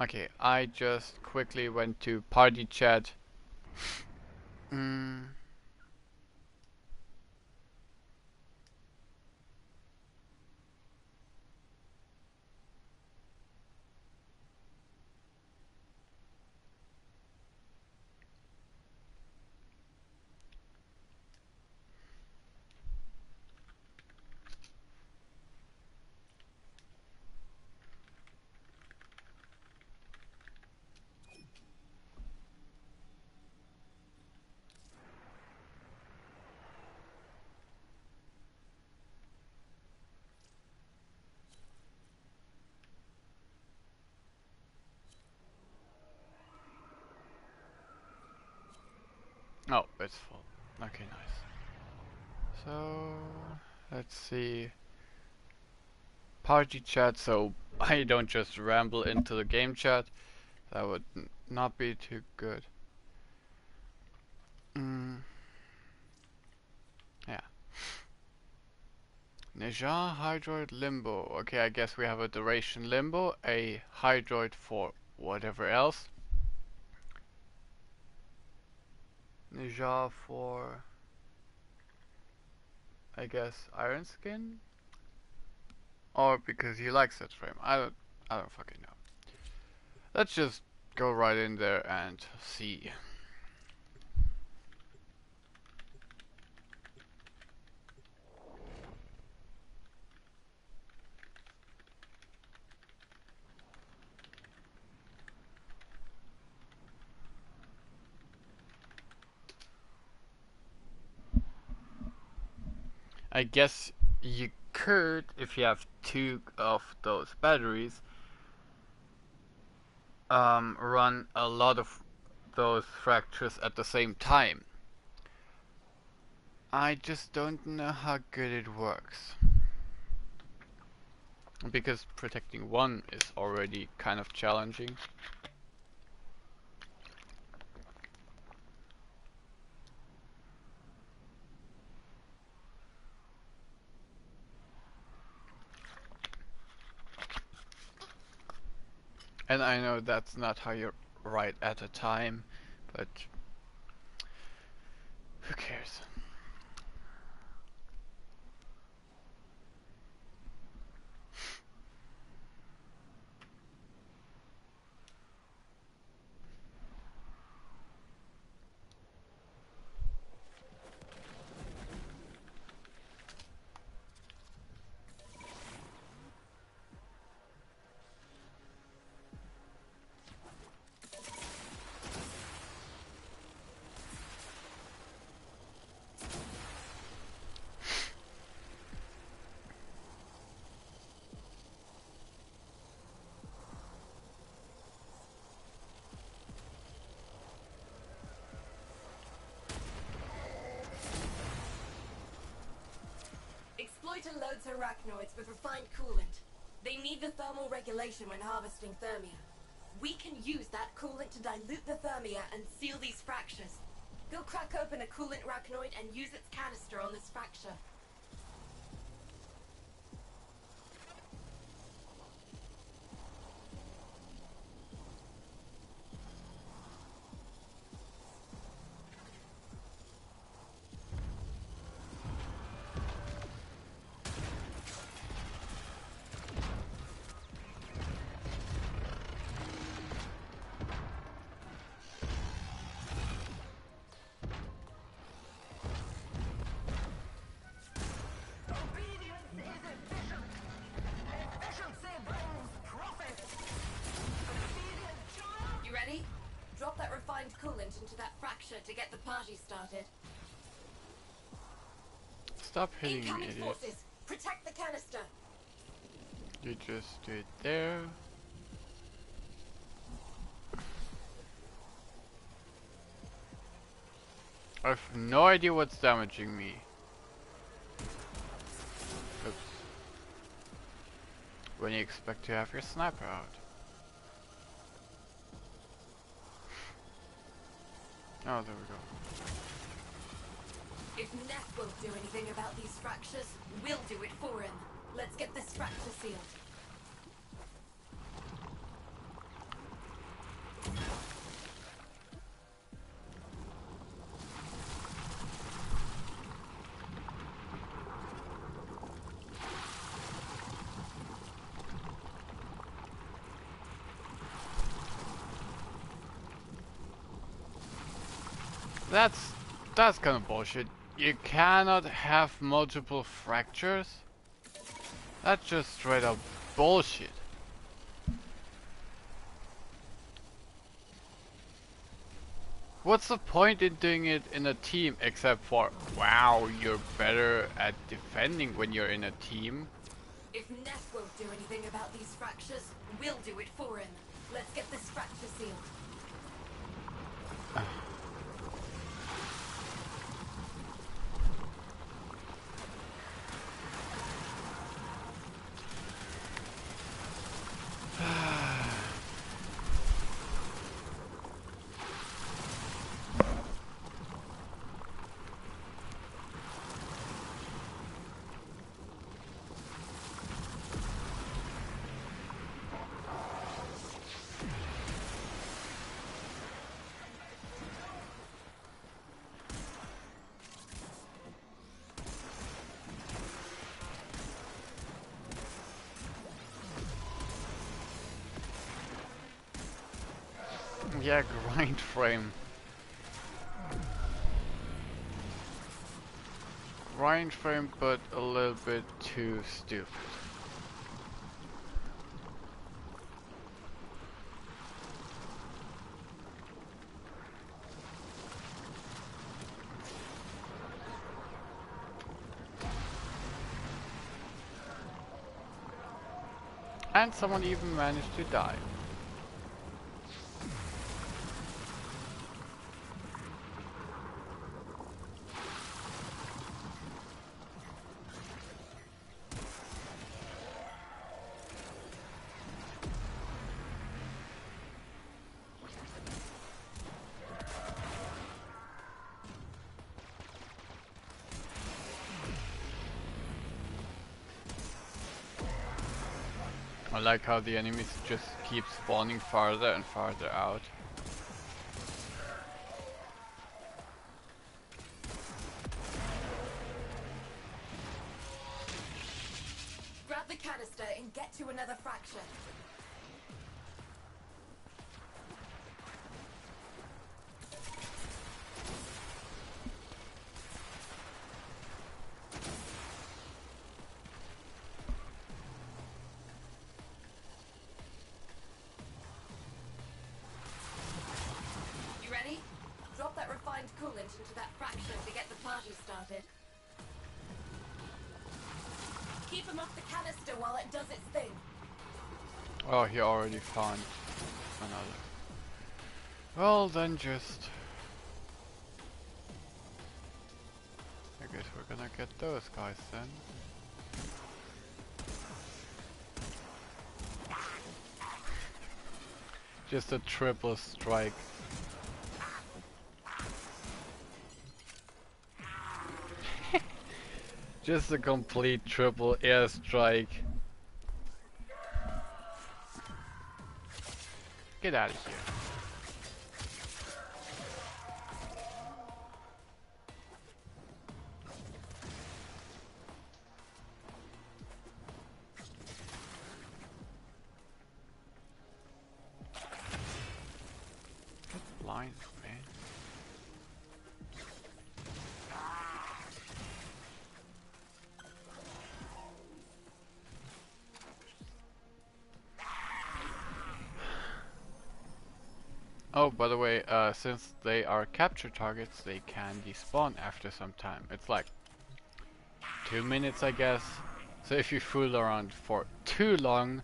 Okay, I just quickly went to party chat. Mm. Oh, it's full. Okay, nice. So, let's see. Party chat, so I don't just ramble into the game chat. That would not be too good. Yeah. Neja, Hydroid, Limbo. Okay, I guess we have a duration Limbo, a Hydroid for whatever else. Neja for, I guess, Iron Skin? Or because he likes that frame. I don't fucking know. Let's just go right in there and see. I guess you could, if you have two of those batteries, run a lot of those fractures at the same time. I just don't know how good it works. Because protecting one is already kind of challenging. And I know that's not how you write at a time, but who cares? Exploiter loads arachnoids with refined coolant. They need the thermal regulation when harvesting thermia. We can use that coolant to dilute the thermia and seal these fractures. Go crack open a coolant arachnoid and use its canister on this fracture. coolant into that fracture to get the party started. Stop hitting me, Incoming idiot. forces! Protect the canister! You just do it there. I have no idea what's damaging me. Oops. When you expect to have your sniper out. Oh, there we go. If Neff won't do anything about these fractures, we'll do it for him. Let's get this fracture sealed. That's kind of bullshit. You cannot have multiple fractures? That's just straight up bullshit. What's the point in doing it in a team except for, wow, you're better at defending when you're in a team? If Neff won't do anything about these fractures, we'll do it for him. Let's get this fracture sealed. Yeah, grind frame. Grind frame, but a little bit too stupid. And someone even managed to die. I like how the enemies just keep spawning farther and farther out. Grab the canister and get to another fracture. You ready? Drop that refined coolant into that fracture to get the party started. Keep him off the canister while it does its thing. Oh, he already found another. Well, then just... I guess we're gonna get those guys then. Just a triple strike. Just a complete triple airstrike. Get out of here. Get blind, man. Oh, by the way, since they are capture targets, they can despawn after some time. It's like 2 minutes, I guess. So if you fool around for too long,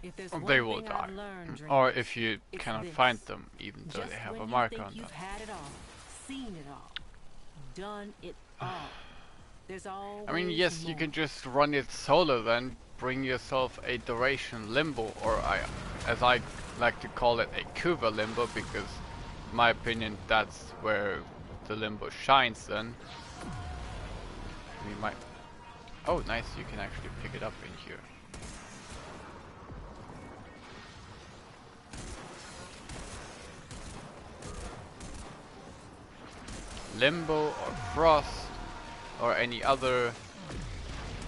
If there's they one will thing die. I've learned, Or dreamers, if you it's cannot this. find them, even though Just they have when a you mark think on them. you've had it all, seen it all, done it all, there's always I mean, yes, you more. can just run it solo then, bring yourself a duration limbo, or as I like to call it, a Kuva limbo, because in my opinion that's where the limbo shines then. We might... Oh, nice, you can actually pick it up in here. Limbo or Frost or any other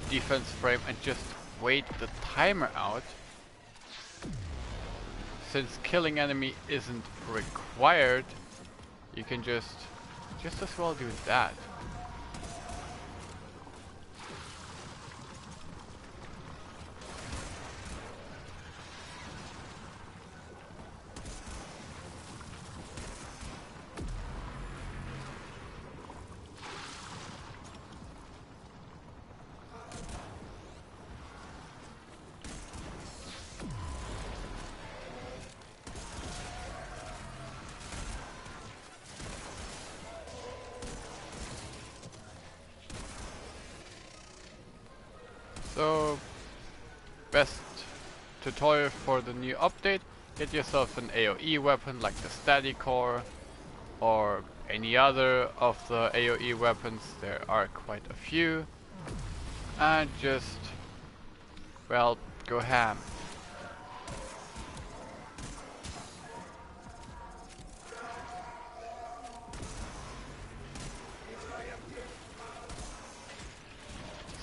defense frame and just wait the timer out. Since killing enemy isn't required, you can just as well do that. So, best tutorial for the new update, get yourself an AoE weapon like the Static Core or any other of the AoE weapons, there are quite a few, and just, well, go ham.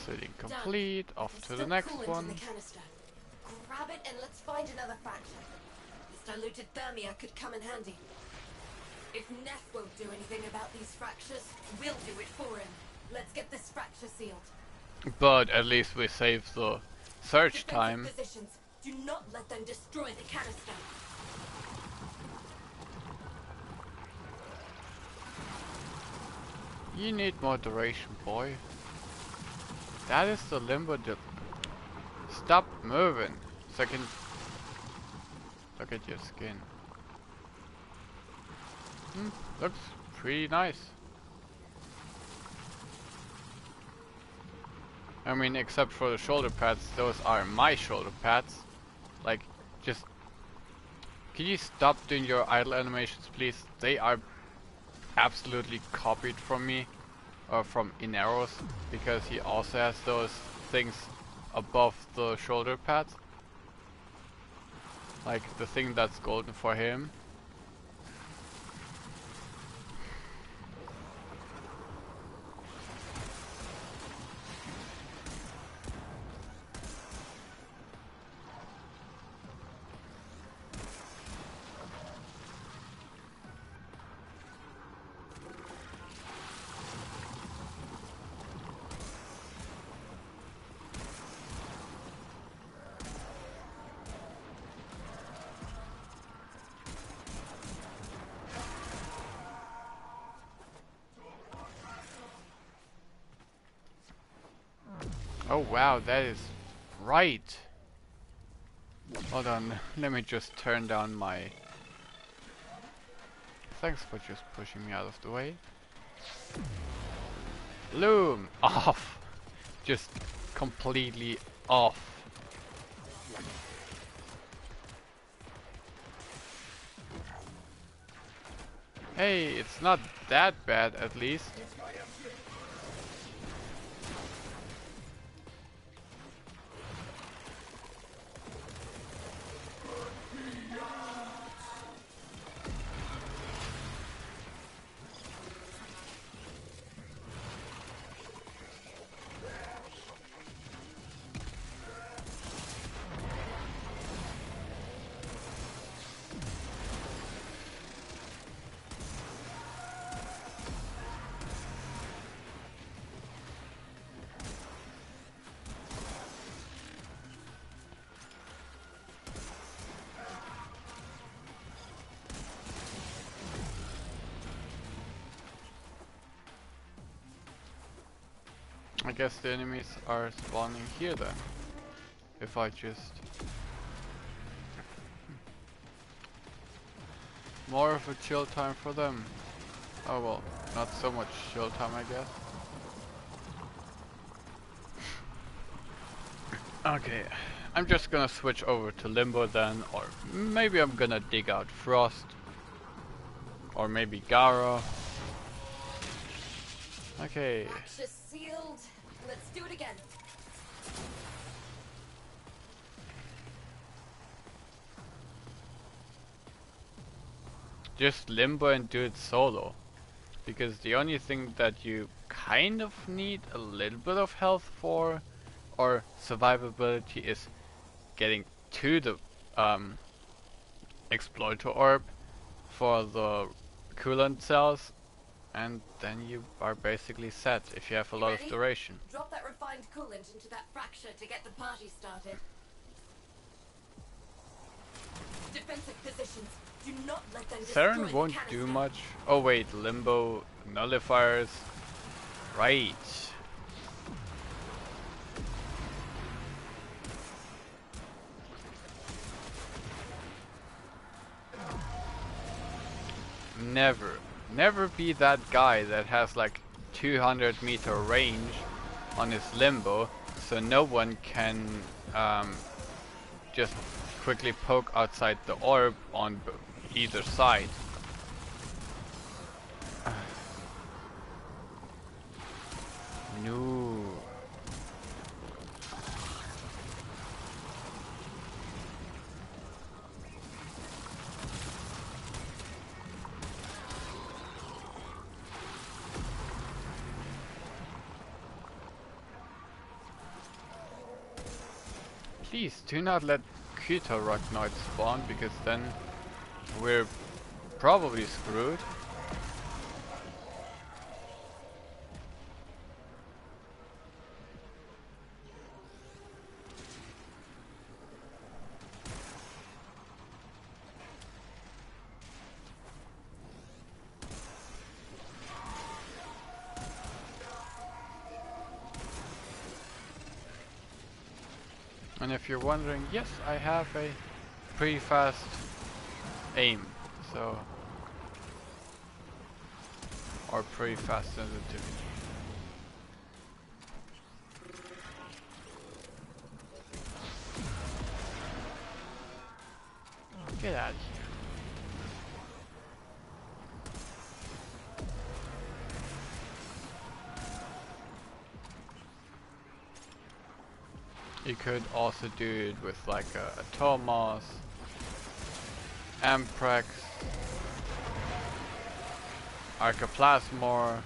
Setting complete, off There's to the still next coolant one. in the canister. Grab it and let's find another fraction. This diluted thermia could come in handy. If Ness won't do anything about these fractures, we'll do it for him. Let's get this fracture sealed. But at least we save the search Defensive time. positions. Do not let them destroy the canister. You need more duration, boy. That is the limbo dip. Stop moving so I can look at your skin. Looks pretty nice. I mean, except for the shoulder pads, those are my shoulder pads. Like, just... Can you stop doing your idle animations, please? They are absolutely copied from me. Or from Inaros. Because he also has those things above the shoulder pads. Like, the thing that's golden for him. Oh wow, that is right. Hold on, let me just turn down my... Thanks for just pushing me out of the way. Loom! Off! Just completely off. Hey, it's not that bad at least. I guess the enemies are spawning here then. If I just... More of a chill time for them. Oh well, not so much chill time I guess. Okay, I'm just gonna switch over to Limbo then, or maybe I'm gonna dig out Frost. Or maybe Gara. Okay. Access sealed. Let's do it again. Just Limbo and do it solo. Because the only thing that you kind of need a little bit of health for, or survivability, is getting to the exploiter orb for the coolant cells, and then you are basically set if you have a lot of duration. Drop that refined coolant into that fracture to get the party started. Defensive positions. Do not let them destroy Theron the won't canister. do much. Oh wait, Limbo nullifiers. Right. Never be that guy that has like 200-meter range on his Limbo, so no one can just quickly poke outside the orb on either side. No. Please do not let Kuta Rocknoid spawn, because then we're probably screwed. And if you're wondering, yes, I have a pretty fast aim, so, or pretty fast sensitivity. Get out of here. You could also do it with like a Thomas, Amprex, Arcaplasmor.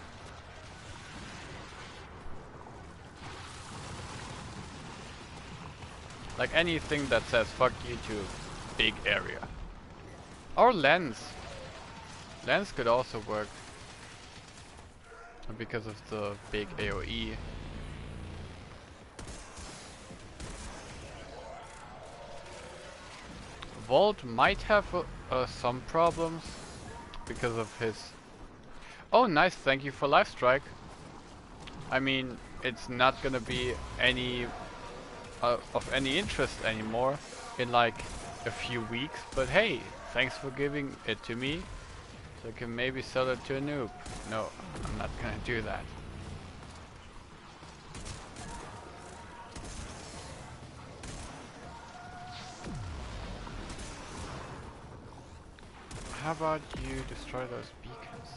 Like anything that says fuck you to big area. Or Lens. Lens could also work because of the big AoE. Volt might have some problems because of his... Oh nice, thank you for Life Strike. I mean, it's not gonna be any of any interest anymore in like a few weeks, but hey, thanks for giving it to me, so I can maybe sell it to a noob. No, I'm not gonna do that. How about you destroy those beacons?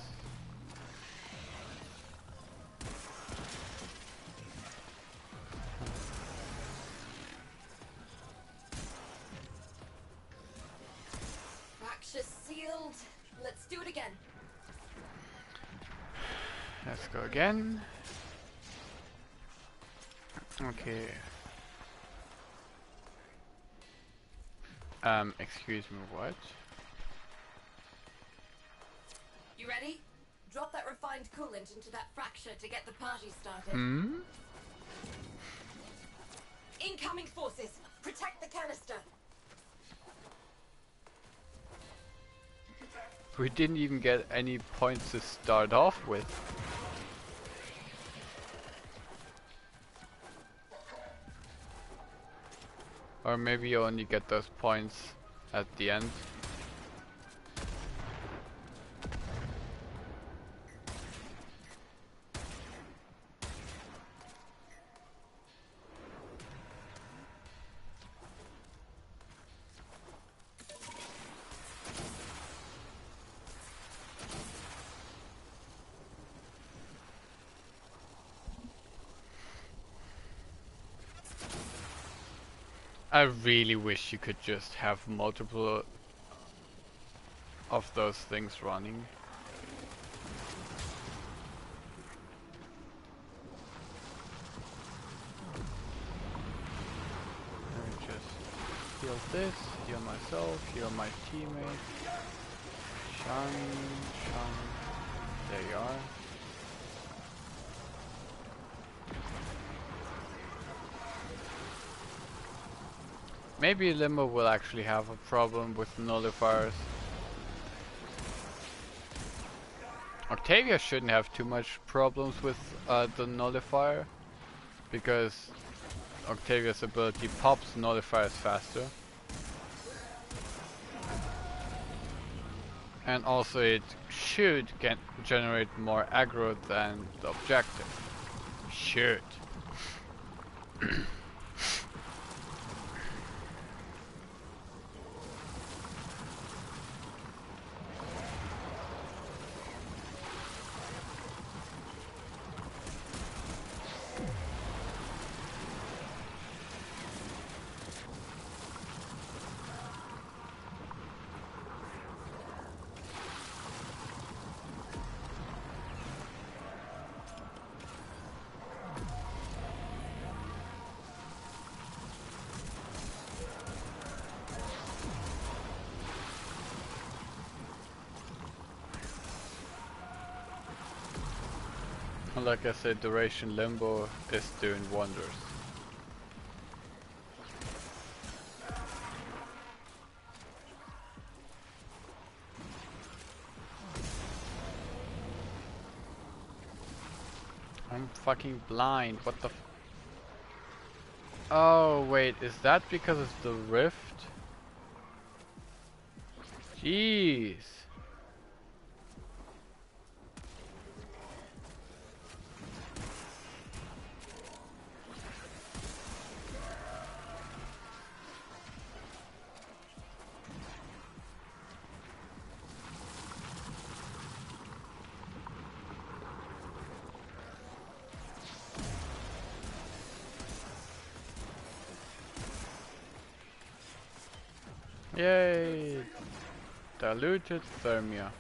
Fracture sealed. Let's do it again. Let's go again. Okay. Excuse me, what? You ready? Drop that refined coolant into that fracture to get the party started. Hmm? Incoming forces! Protect the canister! We didn't even get any points to start off with. Or maybe you only get those points at the end. I really wish you could just have multiple of those things running. Let me just heal this, heal myself, heal my teammate. Shun. There you are. Maybe Limbo will actually have a problem with nullifiers. Octavia shouldn't have too much problems with the nullifier, because Octavia's ability pops nullifiers faster. And also it should generate more aggro than the objective. Should. Like I said, duration Limbo is doing wonders. I'm fucking blind, what the f— Oh wait, is that because of the rift? Jeez. Yay! Diluted thermia.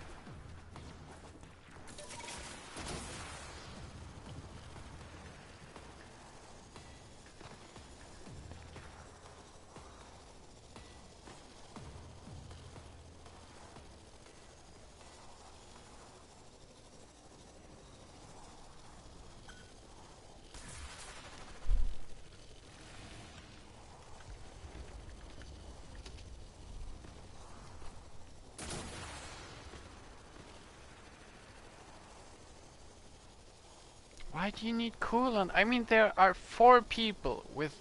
Why do you need coolant? I mean, there are 4 people with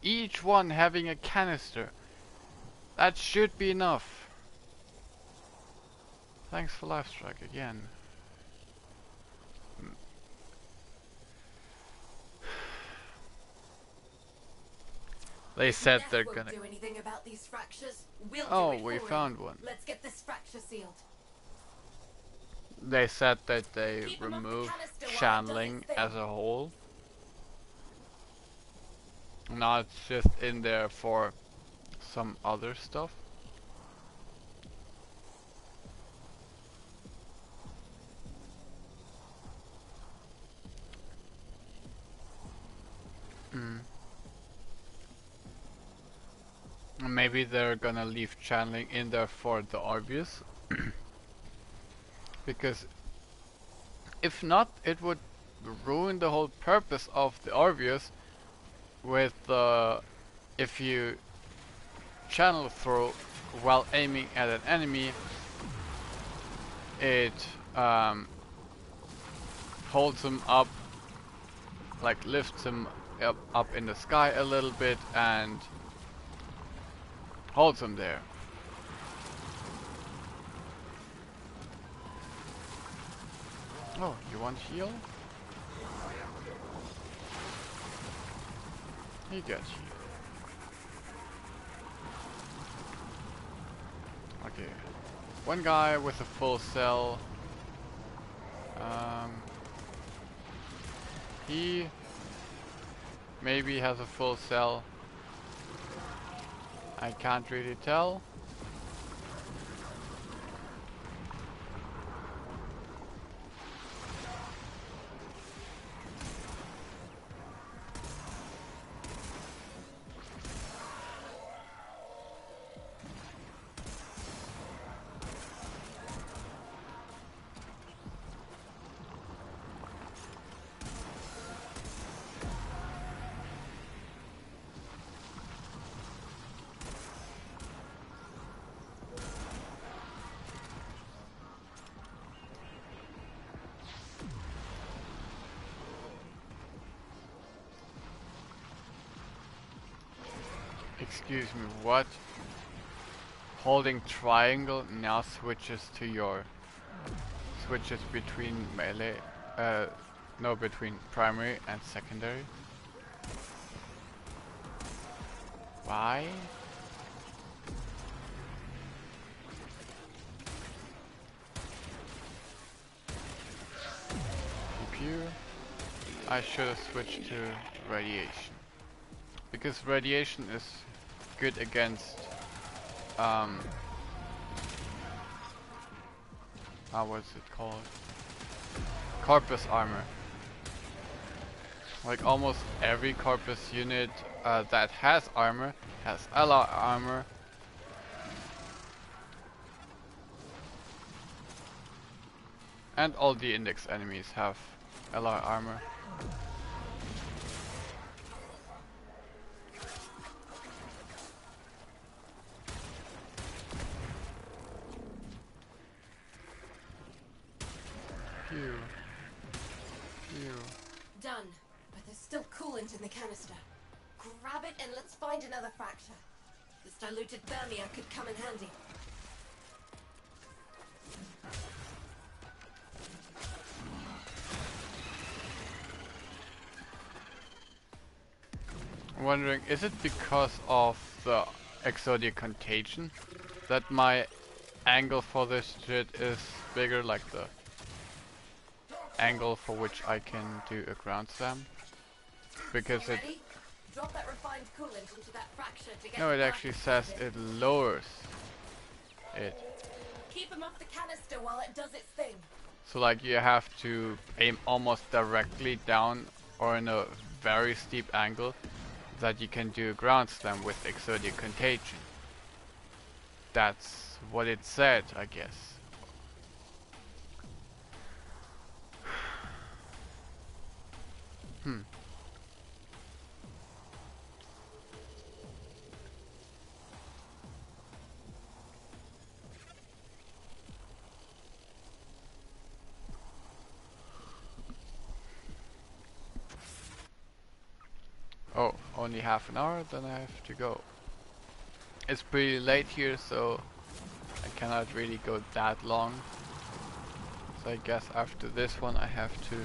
each one having a canister. That should be enough. Thanks for life strike again. They said they're Death gonna— won't do anything about these fractures. We'll do Oh, it we for found him. one. Let's get this fracture sealed. They said that they Keep 'em off the removed canister while it does channeling its thing. as a whole. Now it's just in there for some other stuff. Maybe they're gonna leave channeling in there for the obvious. Because if not, it would ruin the whole purpose of the obvious with if you channel through while aiming at an enemy, it holds them up, like lifts them up in the sky a little bit, and Holds him there. Oh, you want heal? He gets heal. Okay. One guy with a full cell. He maybe has a full cell. I can't really tell. Excuse me, what? Holding triangle now switches between melee, no, between primary and secondary. Why? CPU. I should have switched to radiation. Because radiation is good against what's it called? Corpus armor. Like almost every Corpus unit that has armor has ally armor. And all the index enemies have ally armor. Phew. Phew. Done. But there's still coolant in the canister. Grab it and let's find another fracture. This diluted thermia could come in handy. I'm wondering, is it because of the Exodia contagion that my angle for this shit is bigger, like the angle for which I can do a ground slam? Because it... Ready? Drop that refined coolant into that fracture to get No, it the actually fracture says started. it lowers it. Keep him off the canister while it does its thing. So like you have to aim almost directly down or in a very steep angle that you can do a ground slam with Exodia contagion. That's what it said, I guess. Hmm. Oh, only half an hour, then I have to go. It's pretty late here, so I cannot really go that long. So I guess after this one I have to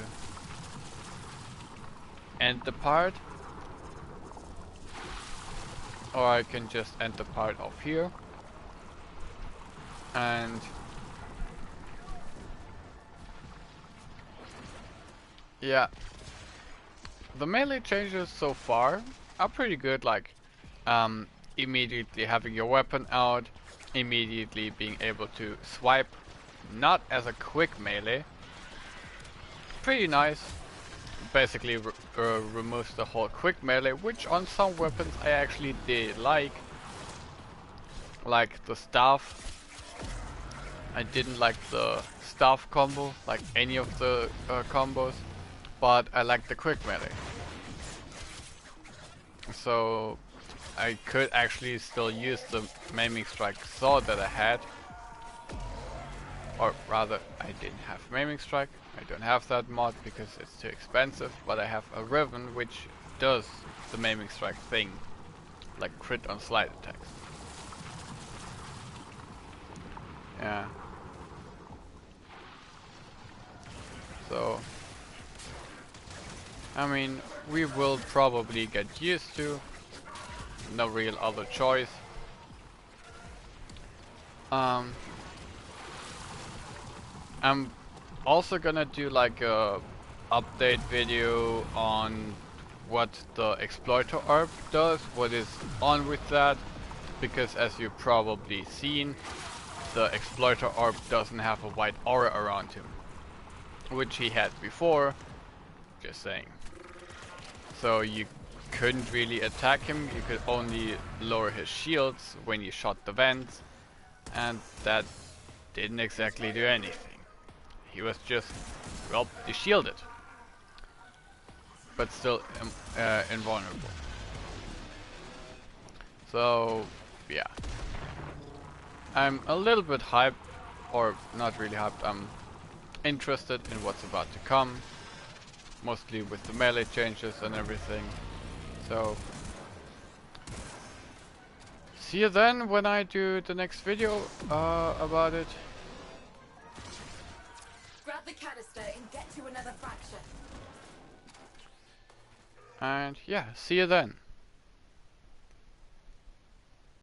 end the part. Or I can just end the part off here. And yeah. The melee changes so far are pretty good, like immediately having your weapon out, immediately being able to swipe, not as a quick melee. Pretty nice. Basically removes the whole quick melee, which on some weapons I actually did like the staff. I didn't like the staff combo, like any of the combos, but I like the quick melee. So I could actually still use the maiming strike sword that I had, or rather I didn't have maiming strike. I don't have that mod because it's too expensive, but I have a Riven which does the maiming strike thing, like crit on slide attacks. Yeah. So, I mean, we will probably get used to. No real other choice. I'm also gonna do like a update video on what the exploiter orb does, what is on with that, because as you've probably seen, the exploiter orb doesn't have a white aura around him, which he had before, just saying. So you couldn't really attack him, you could only lower his shields when you shot the vents, and that didn't exactly do anything. He was just, well, shielded, but still invulnerable. So, yeah. I'm a little bit hyped, or not really hyped, I'm interested in what's about to come. Mostly with the melee changes and everything. So, see you then when I do the next video about it. Grab the canister and get to another fraction. And yeah, see you then.